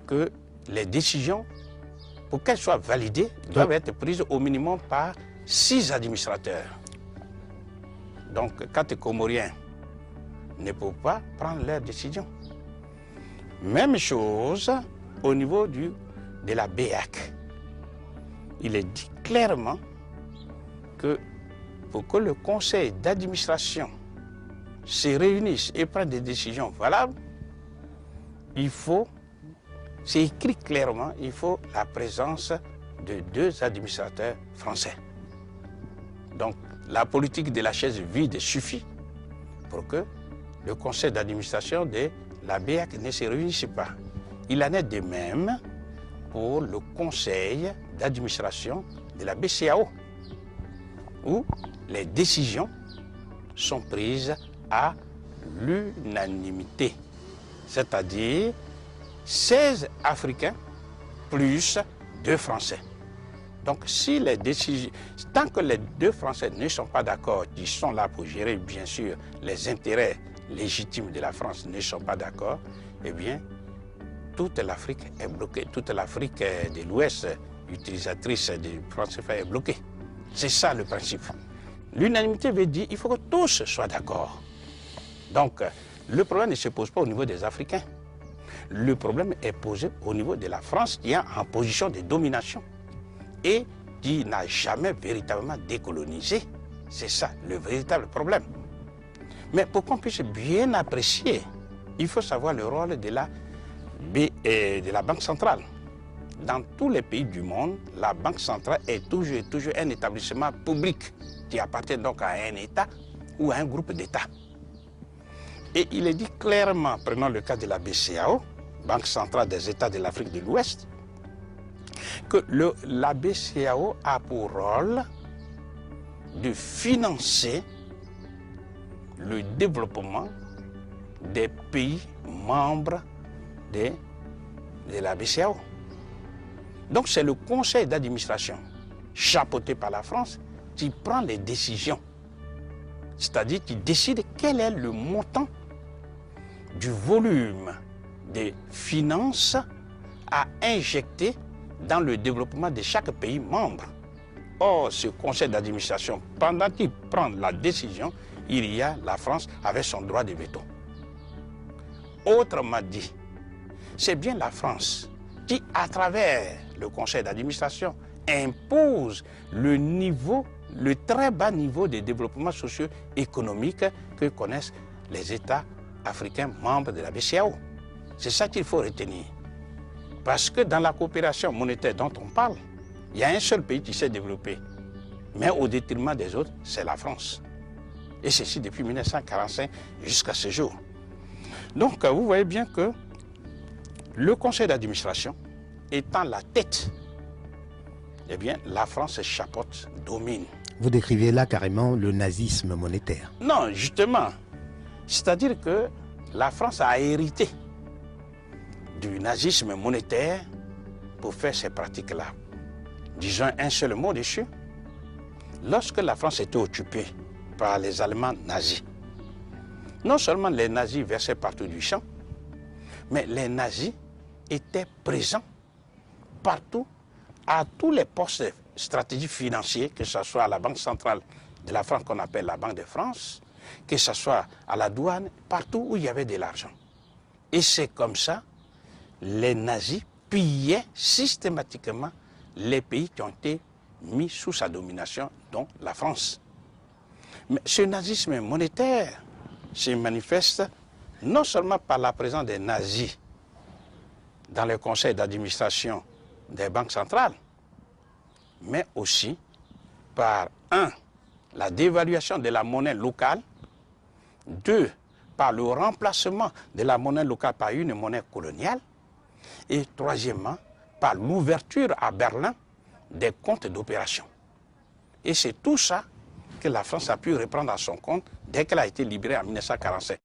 que les décisions, pour qu'elles soient validées, doivent être prises au minimum par 6 administrateurs. Donc 4 Comoriens ne peuvent pas prendre leurs décisions. Même chose au niveau de la BEAC. Il est dit clairement que pour que le conseil d'administration se réunisse et prenne des décisions valables, il faut, c'est écrit clairement, il faut la présence de 2 administrateurs français. Donc la politique de la chaise vide suffit pour que le conseil d'administration de la BEAC ne se réunisse pas. Il en est de même pour le conseil d'administration de la BCAO, où les décisions sont prises à l'unanimité, c'est-à-dire 16 Africains plus 2 Français. Donc si les décisions, tant que les 2 Français ne sont pas d'accord, qui sont là pour gérer bien sûr les intérêts légitimes de la France, ne sont pas d'accord, eh bien toute l'Afrique est bloquée, toute l'Afrique de l'Ouest utilisatrice du franc CFA est bloquée. C'est ça le principe. L'unanimité veut dire qu'il faut que tous soient d'accord. Donc, le problème ne se pose pas au niveau des Africains. Le problème est posé au niveau de la France qui est en position de domination et qui n'a jamais véritablement décolonisé. C'est ça le véritable problème. Mais pour qu'on puisse bien apprécier, il faut savoir le rôle de la Banque centrale. Dans tous les pays du monde, la Banque centrale est toujours un établissement public qui appartient donc à un État ou à un groupe d'États. Et il est dit clairement, prenons le cas de la BCEAO, Banque centrale des États de l'Afrique de l'Ouest, que la BCEAO a pour rôle de financer le développement des pays membres de la BCEAO. Donc c'est le conseil d'administration, chapeauté par la France, qui prend les décisions. C'est-à-dire qui décide quel est le montant du volume des finances à injecter dans le développement de chaque pays membre. Or, ce conseil d'administration, pendant qu'il prend la décision, il y a la France avec son droit de veto. Autrement dit, c'est bien la France qui, à travers le conseil d'administration, impose le très bas niveau de développement socio-économique que connaissent les États africains membres de la BCEAO. C'est ça qu'il faut retenir. Parce que dans la coopération monétaire dont on parle, il y a un seul pays qui s'est développé. Mais au détriment des autres, c'est la France. Et ceci depuis 1945 jusqu'à ce jour. Donc vous voyez bien que le conseil d'administration étant la tête, eh bien la France chapeaute, domine. Vous décrivez là carrément le nazisme monétaire. Non, justement. C'est-à-dire que la France a hérité du nazisme monétaire pour faire ces pratiques-là. Disons un seul mot dessus. Lorsque la France était occupée par les Allemands nazis, non seulement les nazis versaient partout du sang, mais les nazis étaient présents partout, à tous les postes stratégiques financiers, que ce soit à la Banque centrale de la France qu'on appelle la Banque de France, que ce soit à la douane, partout où il y avait de l'argent. Et c'est comme ça, les nazis pillaient systématiquement les pays qui ont été mis sous sa domination, dont la France. Mais ce nazisme monétaire se manifeste non seulement par la présence des nazis dans le conseil d'administration des banques centrales, mais aussi par, 1, la dévaluation de la monnaie locale, 2, par le remplacement de la monnaie locale par une monnaie coloniale, et troisièmement, par l'ouverture à Berlin des comptes d'opération. Et c'est tout ça que la France a pu reprendre à son compte dès qu'elle a été libérée en 1947.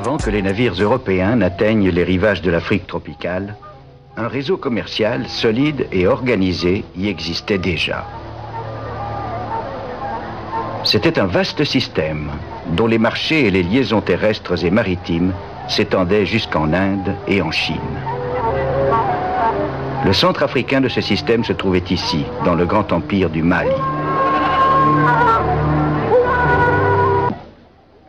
Avant que les navires européens n'atteignent les rivages de l'Afrique tropicale, un réseau commercial solide et organisé y existait déjà. C'était un vaste système dont les marchés et les liaisons terrestres et maritimes s'étendaient jusqu'en Inde et en Chine. Le centre africain de ce système se trouvait ici, dans le grand empire du Mali.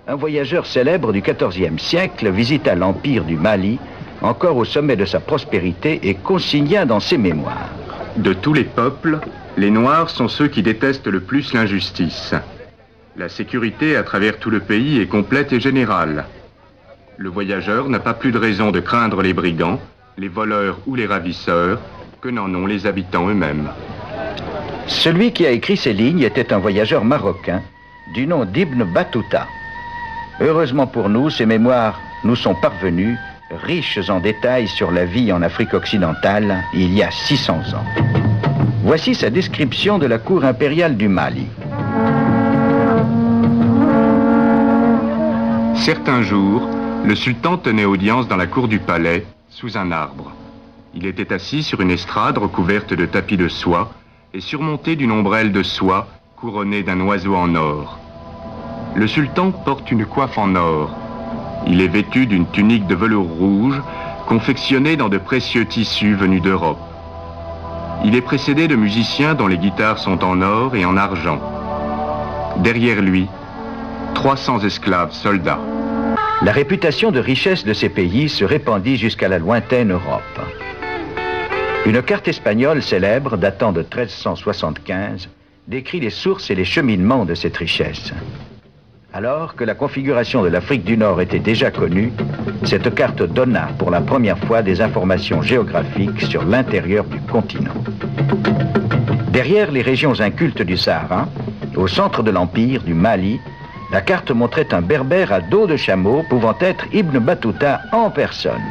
Un voyageur célèbre du XIVe siècle visita l'empire du Mali, encore au sommet de sa prospérité, et consigna dans ses mémoires. De tous les peuples, les Noirs sont ceux qui détestent le plus l'injustice. La sécurité à travers tout le pays est complète et générale. Le voyageur n'a pas plus de raison de craindre les brigands, les voleurs ou les ravisseurs, que n'en ont les habitants eux-mêmes. Celui qui a écrit ces lignes était un voyageur marocain du nom d'Ibn Battuta. Heureusement pour nous, ces mémoires nous sont parvenues, riches en détails sur la vie en Afrique occidentale il y a 600 ans. Voici sa description de la cour impériale du Mali. Certains jours, le sultan tenait audience dans la cour du palais, sous un arbre. Il était assis sur une estrade recouverte de tapis de soie et surmontée d'une ombrelle de soie couronnée d'un oiseau en or. Le sultan porte une coiffe en or. Il est vêtu d'une tunique de velours rouge, confectionnée dans de précieux tissus venus d'Europe. Il est précédé de musiciens dont les guitares sont en or et en argent. Derrière lui, 300 esclaves soldats. La réputation de richesse de ces pays se répandit jusqu'à la lointaine Europe. Une carte espagnole célèbre, datant de 1375, décrit les sources et les cheminements de cette richesse. Alors que la configuration de l'Afrique du Nord était déjà connue, cette carte donna pour la première fois des informations géographiques sur l'intérieur du continent. Derrière les régions incultes du Sahara, au centre de l'empire du Mali, la carte montrait un berbère à dos de chameau pouvant être Ibn Battuta en personne.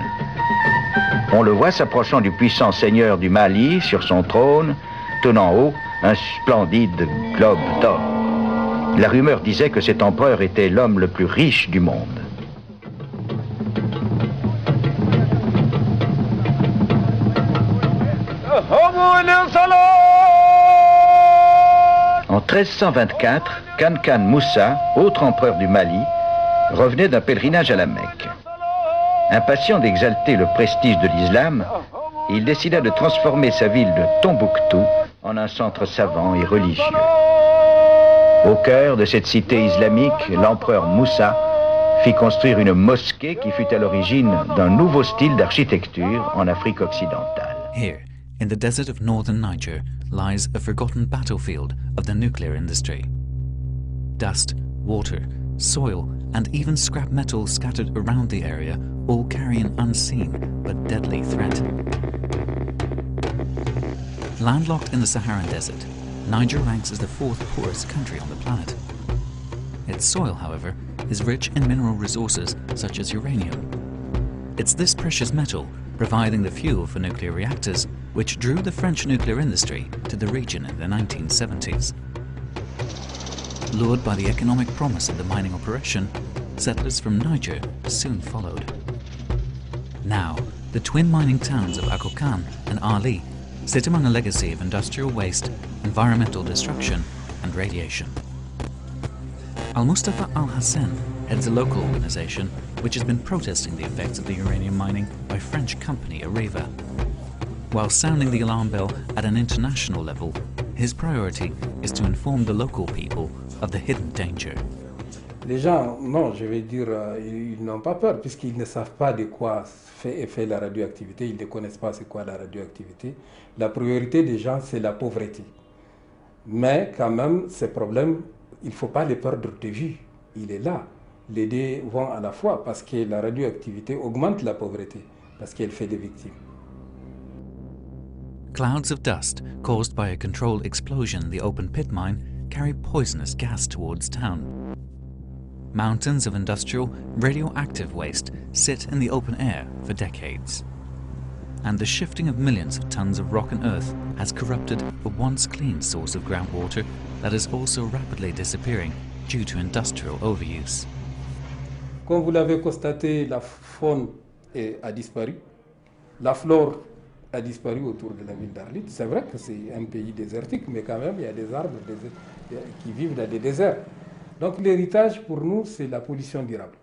On le voit s'approchant du puissant seigneur du Mali sur son trône, tenant haut un splendide globe d'or. La rumeur disait que cet empereur était l'homme le plus riche du monde. En 1324, Kankan Moussa, autre empereur du Mali, revenait d'un pèlerinage à la Mecque. Impatient d'exalter le prestige de l'islam, il décida de transformer sa ville de Tombouctou en un centre savant et religieux. Au cœur de cette cité islamique, l'empereur Moussa fit construire une mosquée qui fut à l'origine d'un nouveau style d'architecture en Afrique occidentale. Here, in the desert of northern Niger, lies a forgotten battlefield of the nuclear industry. Dust, water, soil, and even scrap metal scattered around the area all carry an unseen but deadly threat. Landlocked in the Saharan desert, Niger ranks as the fourth poorest country on the planet. Its soil, however, is rich in mineral resources such as uranium. It's this precious metal, providing the fuel for nuclear reactors, which drew the French nuclear industry to the region in the 1970s. Lured by the economic promise of the mining operation, settlers from Niger soon followed. Now, the twin mining towns of Akokan and Ali sit among a legacy of industrial waste, environmental destruction, and radiation. Al-Mustafa Al-Hassan heads a local organization which has been protesting the effects of the uranium mining by French company Areva. While sounding the alarm bell at an international level, his priority is to inform the local people of the hidden danger. Les gens, non, je vais dire, ils n'ont pas peur puisqu'ils ne savent pas de quoi est fait la radioactivité, ils ne connaissent pas c'est quoi la radioactivité. La priorité des gens, c'est la pauvreté. Mais quand même, ces problèmes, il ne faut pas les perdre de vue. Il est là. Les deux vont à la fois parce que la radioactivité augmente la pauvreté, parce qu'elle fait des victimes. Clouds of dust caused by a controlled explosion in the open pit mine carry poisonous gas towards town. Mountains of industrial, radioactive waste sit in the open air for decades. And the shifting of millions of tons of rock and earth has corrupted a once clean source of groundwater that is also rapidly disappearing due to industrial overuse. Comme vous l'avez constaté, la faune a disparu, la flore a disparu autour de la ville d'Arlit. C'est vrai que c'est un pays désertique, mais quand même, il y a des arbres qui vivent dans des déserts. Donc l'héritage, pour nous, c'est la pollution durable.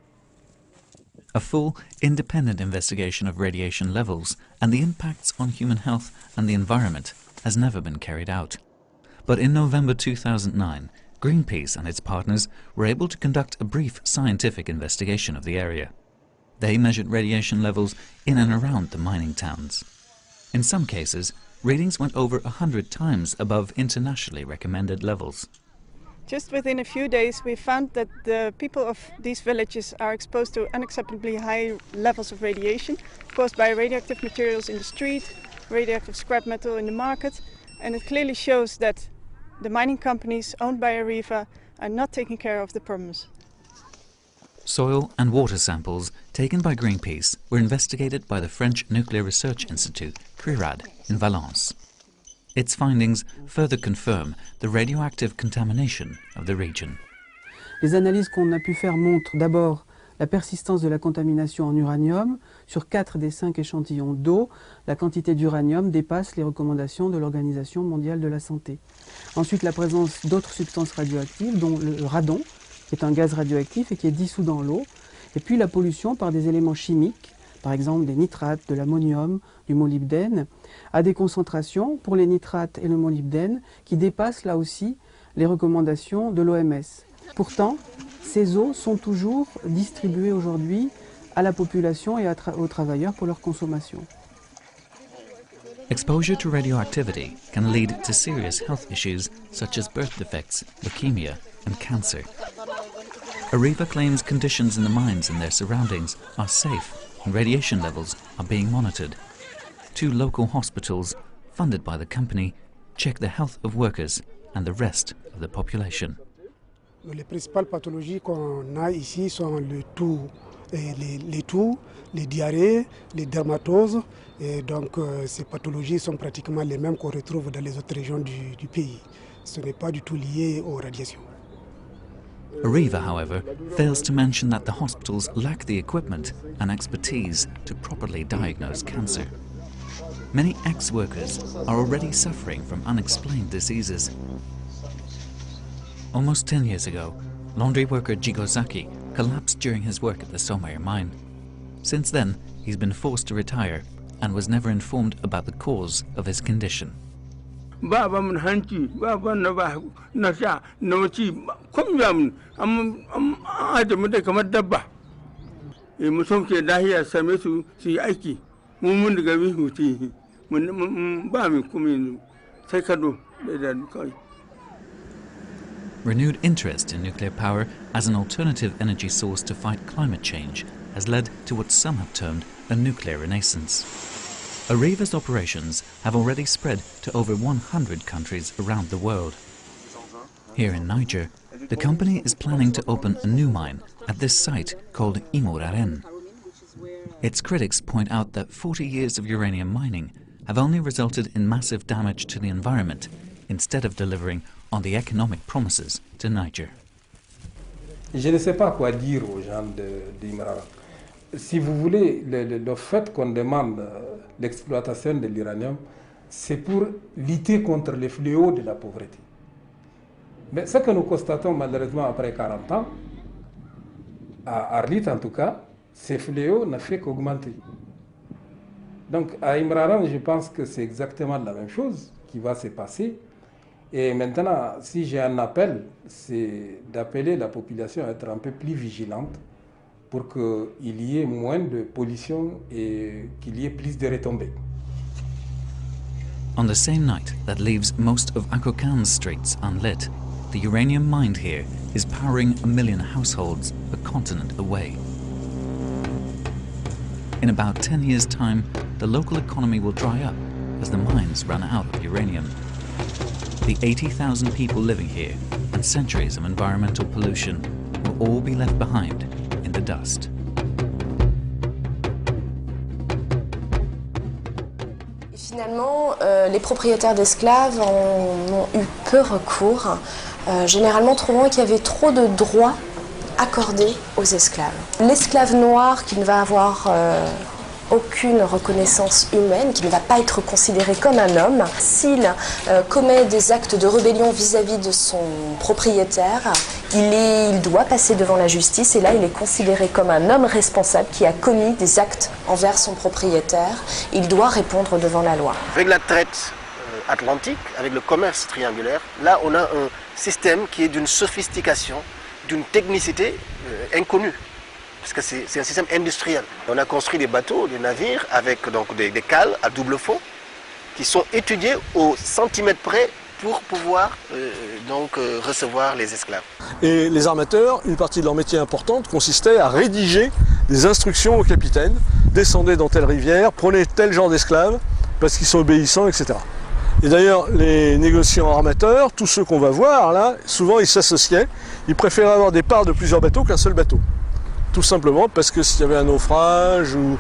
A full, independent investigation of radiation levels and the impacts on human health and the environment has never been carried out. But in November 2009, Greenpeace and its partners were able to conduct a brief scientific investigation of the area. They measured radiation levels in and around the mining towns. In some cases, readings went over 100 times above internationally recommended levels. Just within a few days, we found that the people of these villages are exposed to unacceptably high levels of radiation caused by radioactive materials in the street, radioactive scrap metal in the market, and it clearly shows that the mining companies owned by Areva are not taking care of the problems. Soil and water samples taken by Greenpeace were investigated by the French Nuclear Research Institute, CRIRAD, in Valence. Its findings further confirm the radioactive contamination of the region. Les analyses qu'on a pu faire montrent d'abord la persistance de la contamination en uranium. Sur 4 des 5 échantillons d'eau, la quantité d'uranium dépasse les recommandations de l'Organisation mondiale de la santé. Ensuite, la présence d'autres substances radioactives, dont le radon, qui est un gaz radioactif et qui est dissous dans l'eau. Et puis la pollution par des éléments chimiques, par exemple des nitrates, de l'ammonium, du molybdène, à des concentrations pour les nitrates et le molybdène qui dépassent là aussi les recommandations de l'OMS. Pourtant, ces eaux sont toujours distribuées aujourd'hui à la population et aux travailleurs pour leur consommation. Exposure to radioactivity can lead to serious health issues such as birth defects, leukemia, and cancer. Areva claims conditions in the mines and their surroundings are safe and radiation levels are being monitored. 2 local hospitals, funded by the company, check the health of workers and the rest of the population. Les principales pathologies qu'on a ici sont le toux, les diarrhées, les dermatoses. Et donc ces pathologies sont pratiquement les mêmes qu'on retrouve dans les autres régions du pays. Ce n'est pas du tout lié aux radiations. Areva, however, fails to mention that the hospitals lack the equipment and expertise to properly diagnose cancer. Many ex-workers are already suffering from unexplained diseases. Almost 10 years ago, laundry worker Jigozaki collapsed during his work at the Somair mine. Since then, he's been forced to retire and was never informed about the cause of his condition. Baba mun hanci baba na ba na sha na wuci kun ya mun am adamu da kamar dabba mu son ke dahiya same su yi aiki mun daga mi huti mun ba mi kuma sai kado da kai. Renewed interest in nuclear power as an alternative energy source to fight climate change has led to what some have termed a nuclear renaissance. Areva's operations have already spread to over 100 countries around the world. Here in Niger, the company is planning to open a new mine at this site called Imoraren. Its critics point out that 40 years of uranium mining have only resulted in massive damage to the environment instead of delivering on the economic promises to Niger. Je ne sais pas quoi dire aux gens d'Imoraren. Si vous voulez, le fait qu'on demande l'exploitation de l'uranium, c'est pour lutter contre les fléaux de la pauvreté. Mais ce que nous constatons malheureusement après 40 ans, à Arlit en tout cas, ces fléaux n'ont fait qu'augmenter. Donc à Imoraren, je pense que c'est exactement la même chose qui va se passer. Et maintenant, si j'ai un appel, c'est d'appeler la population à être un peu plus vigilante pour qu'il y ait moins de pollution et qu'il y ait plus de retombées. On the same night that leaves most of Akokan's streets unlit, the uranium mined here is powering 1 million households a continent away. In about 10 years' time, the local economy will dry up as the mines run out of uranium. The 80,000 people living here and centuries of environmental pollution will all be left behind in the dust. Finalement, les propriétaires d'esclaves en ont eu peu recours, généralement trouvant qu'il y avait trop de droits accordée aux esclaves. L'esclave noir qui ne va avoir aucune reconnaissance humaine, qui ne va pas être considéré comme un homme, s'il commet des actes de rébellion vis-à-vis de son propriétaire, il doit passer devant la justice et là il est considéré comme un homme responsable qui a commis des actes envers son propriétaire. Il doit répondre devant la loi. Avec la traite atlantique, avec le commerce triangulaire, là on a un système qui est d'une sophistication, d'une technicité inconnue. Parce que c'est un système industriel. On a construit des bateaux, des navires avec donc, des cales à double fond qui sont étudiés au centimètre près pour pouvoir recevoir les esclaves. Et les armateurs, une partie de leur métier importante consistait à rédiger des instructions au capitaine. Descendez dans telle rivière, prenez tel genre d'esclaves parce qu'ils sont obéissants, etc. Et d'ailleurs, les négociants armateurs, tous ceux qu'on va voir là, souvent ils s'associaient. Ils préféraient avoir des parts de plusieurs bateaux qu'un seul bateau. Tout simplement parce que s'il y avait un naufrage ou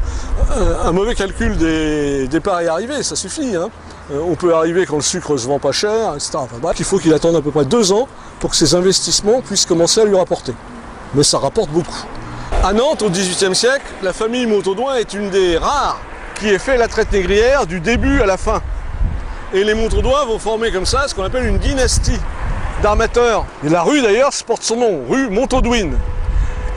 un mauvais calcul des départs et arrivées, ça suffit. Hein. On peut arriver quand le sucre se vend pas cher, etc. Enfin, bref, il faut qu'il attende à peu près 2 ans pour que ses investissements puissent commencer à lui rapporter. Mais ça rapporte beaucoup. À Nantes, au XVIIIe siècle, la famille Montaudoin est une des rares qui ait fait la traite négrière du début à la fin. Et les Montaudoin vont former comme ça ce qu'on appelle une dynastie d'armateurs. Et la rue d'ailleurs porte son nom, rue Montaudoin.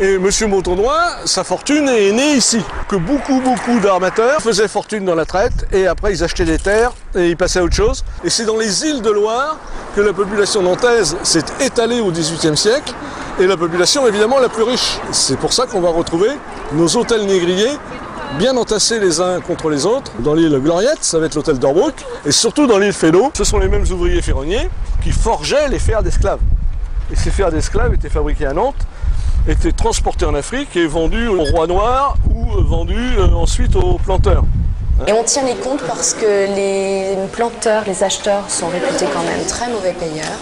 Et M. Montaudoin, sa fortune est née ici. Que beaucoup d'armateurs faisaient fortune dans la traite et après ils achetaient des terres et ils passaient à autre chose. Et c'est dans les îles de Loire que la population nantaise s'est étalée au XVIIIe siècle et la population évidemment la plus riche. C'est pour ça qu'on va retrouver nos hôtels négriers bien entassés les uns contre les autres. Dans l'île Gloriette, ça va être l'hôtel d'Orbruck et surtout dans l'île Feydeau, ce sont les mêmes ouvriers ferronniers qui forgeaient les fers d'esclaves. Et ces fers d'esclaves étaient fabriqués à Nantes, étaient transportés en Afrique et vendus aux rois noirs ou vendus ensuite aux planteurs. Et on tient les comptes parce que les planteurs, les acheteurs sont réputés quand même très mauvais payeurs.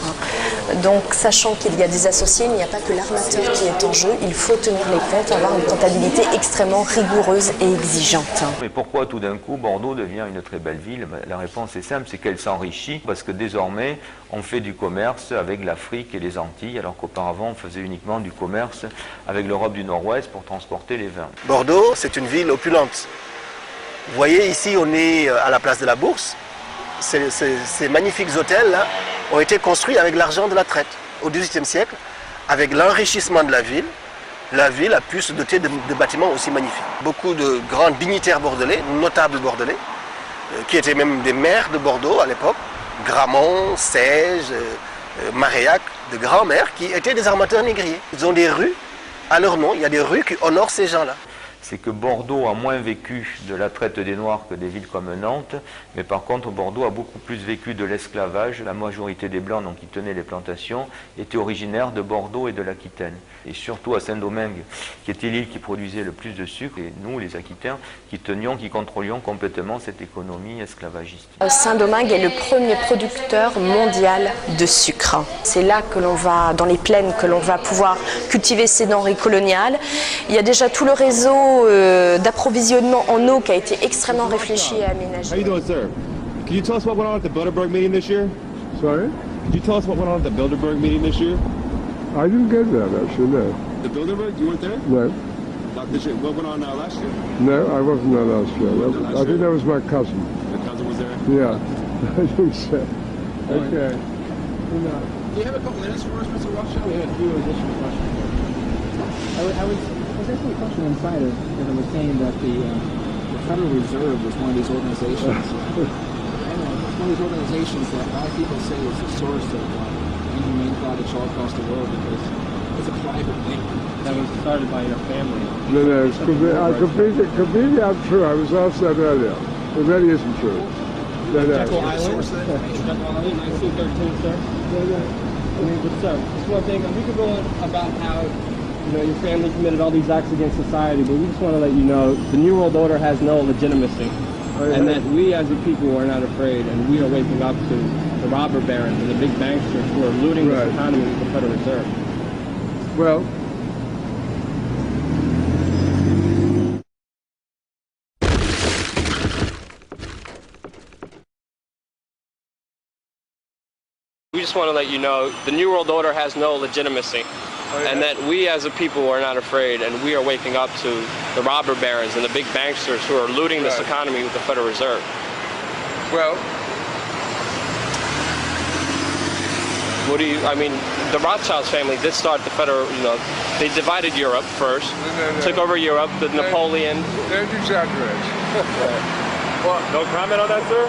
Donc sachant qu'il y a des associés, il n'y a pas que l'armateur qui est en jeu, il faut tenir les comptes, avoir une comptabilité extrêmement rigoureuse et exigeante. Mais pourquoi tout d'un coup Bordeaux devient une très belle ville? La réponse est simple, c'est qu'elle s'enrichit parce que désormais on fait du commerce avec l'Afrique et les Antilles, alors qu'auparavant on faisait uniquement du commerce avec l'Europe du Nord-Ouest pour transporter les vins. Bordeaux, c'est une ville opulente. Vous voyez ici, on est à la place de la Bourse. Ces magnifiques hôtels-là ont été construits avec l'argent de la traite. Au XVIIIe siècle, avec l'enrichissement de la ville a pu se doter de bâtiments aussi magnifiques. Beaucoup de grands dignitaires bordelais, notables bordelais, qui étaient même des maires de Bordeaux à l'époque, Gramont, Sège, Maréac, de grands maires qui étaient des armateurs négriers. Ils ont des rues à leur nom, il y a des rues qui honorent ces gens-là. C'est que Bordeaux a moins vécu de la traite des Noirs que des villes comme Nantes, mais par contre Bordeaux a beaucoup plus vécu de l'esclavage. La majorité des Blancs qui tenaient les plantations étaient originaires de Bordeaux et de l'Aquitaine. Et surtout à Saint-Domingue, qui était l'île qui produisait le plus de sucre, et nous les Aquitains, qui contrôlions complètement cette économie esclavagiste. Saint-Domingue est le premier producteur mondial de sucre. C'est là que l'on va, dans les plaines, que l'on va pouvoir cultiver ces denrées coloniales. Il y a déjà tout le réseau d'approvisionnement en eau qui a été extrêmement réfléchi et aménagé. How you doing, sir? Can you tell us what went on at the Bilderberg meeting this year? Sorry? Could you tell us what went on at the Bilderberg meeting this year? I didn't get that, actually, no. The Bilderberg? You weren't there? No. Not this year. What went on last year? No, I wasn't there last year. I think that was my cousin. Your cousin was there? Yeah, I think so. Okay. Do you have a couple minutes for us, Mr. Rush? We have a few additional questions. I was asking a question inside of, because I was saying that the Federal Reserve was one of these organizations. It's one of these organizations that a lot of people say is the source of inhumane thought all across the world because it's a private bank that was started by your family. No, it's completely untrue. I was asked that earlier. It really isn't true. Jekyll Island? Jekyll Island, 1913, sir? I mean, but sir, just one thing, we could go on about how your family committed all these acts against society, but we just want to let you know the New World Order has no legitimacy, and that we as a people are not afraid, and we are waking up to the robber barons and the big banksters who are looting this economy with the Federal Reserve. Well, we just want to let you know the New World Order has no legitimacy, and that we as a people are not afraid, and we are waking up to the robber barons and the big banksters who are looting this economy with the Federal Reserve. Well, what do you? I mean, the Rothschilds family did start the federal. You know, they divided Europe first, took over Europe. The Napoleon. Don't exaggerate. Well, no comment on that, sir?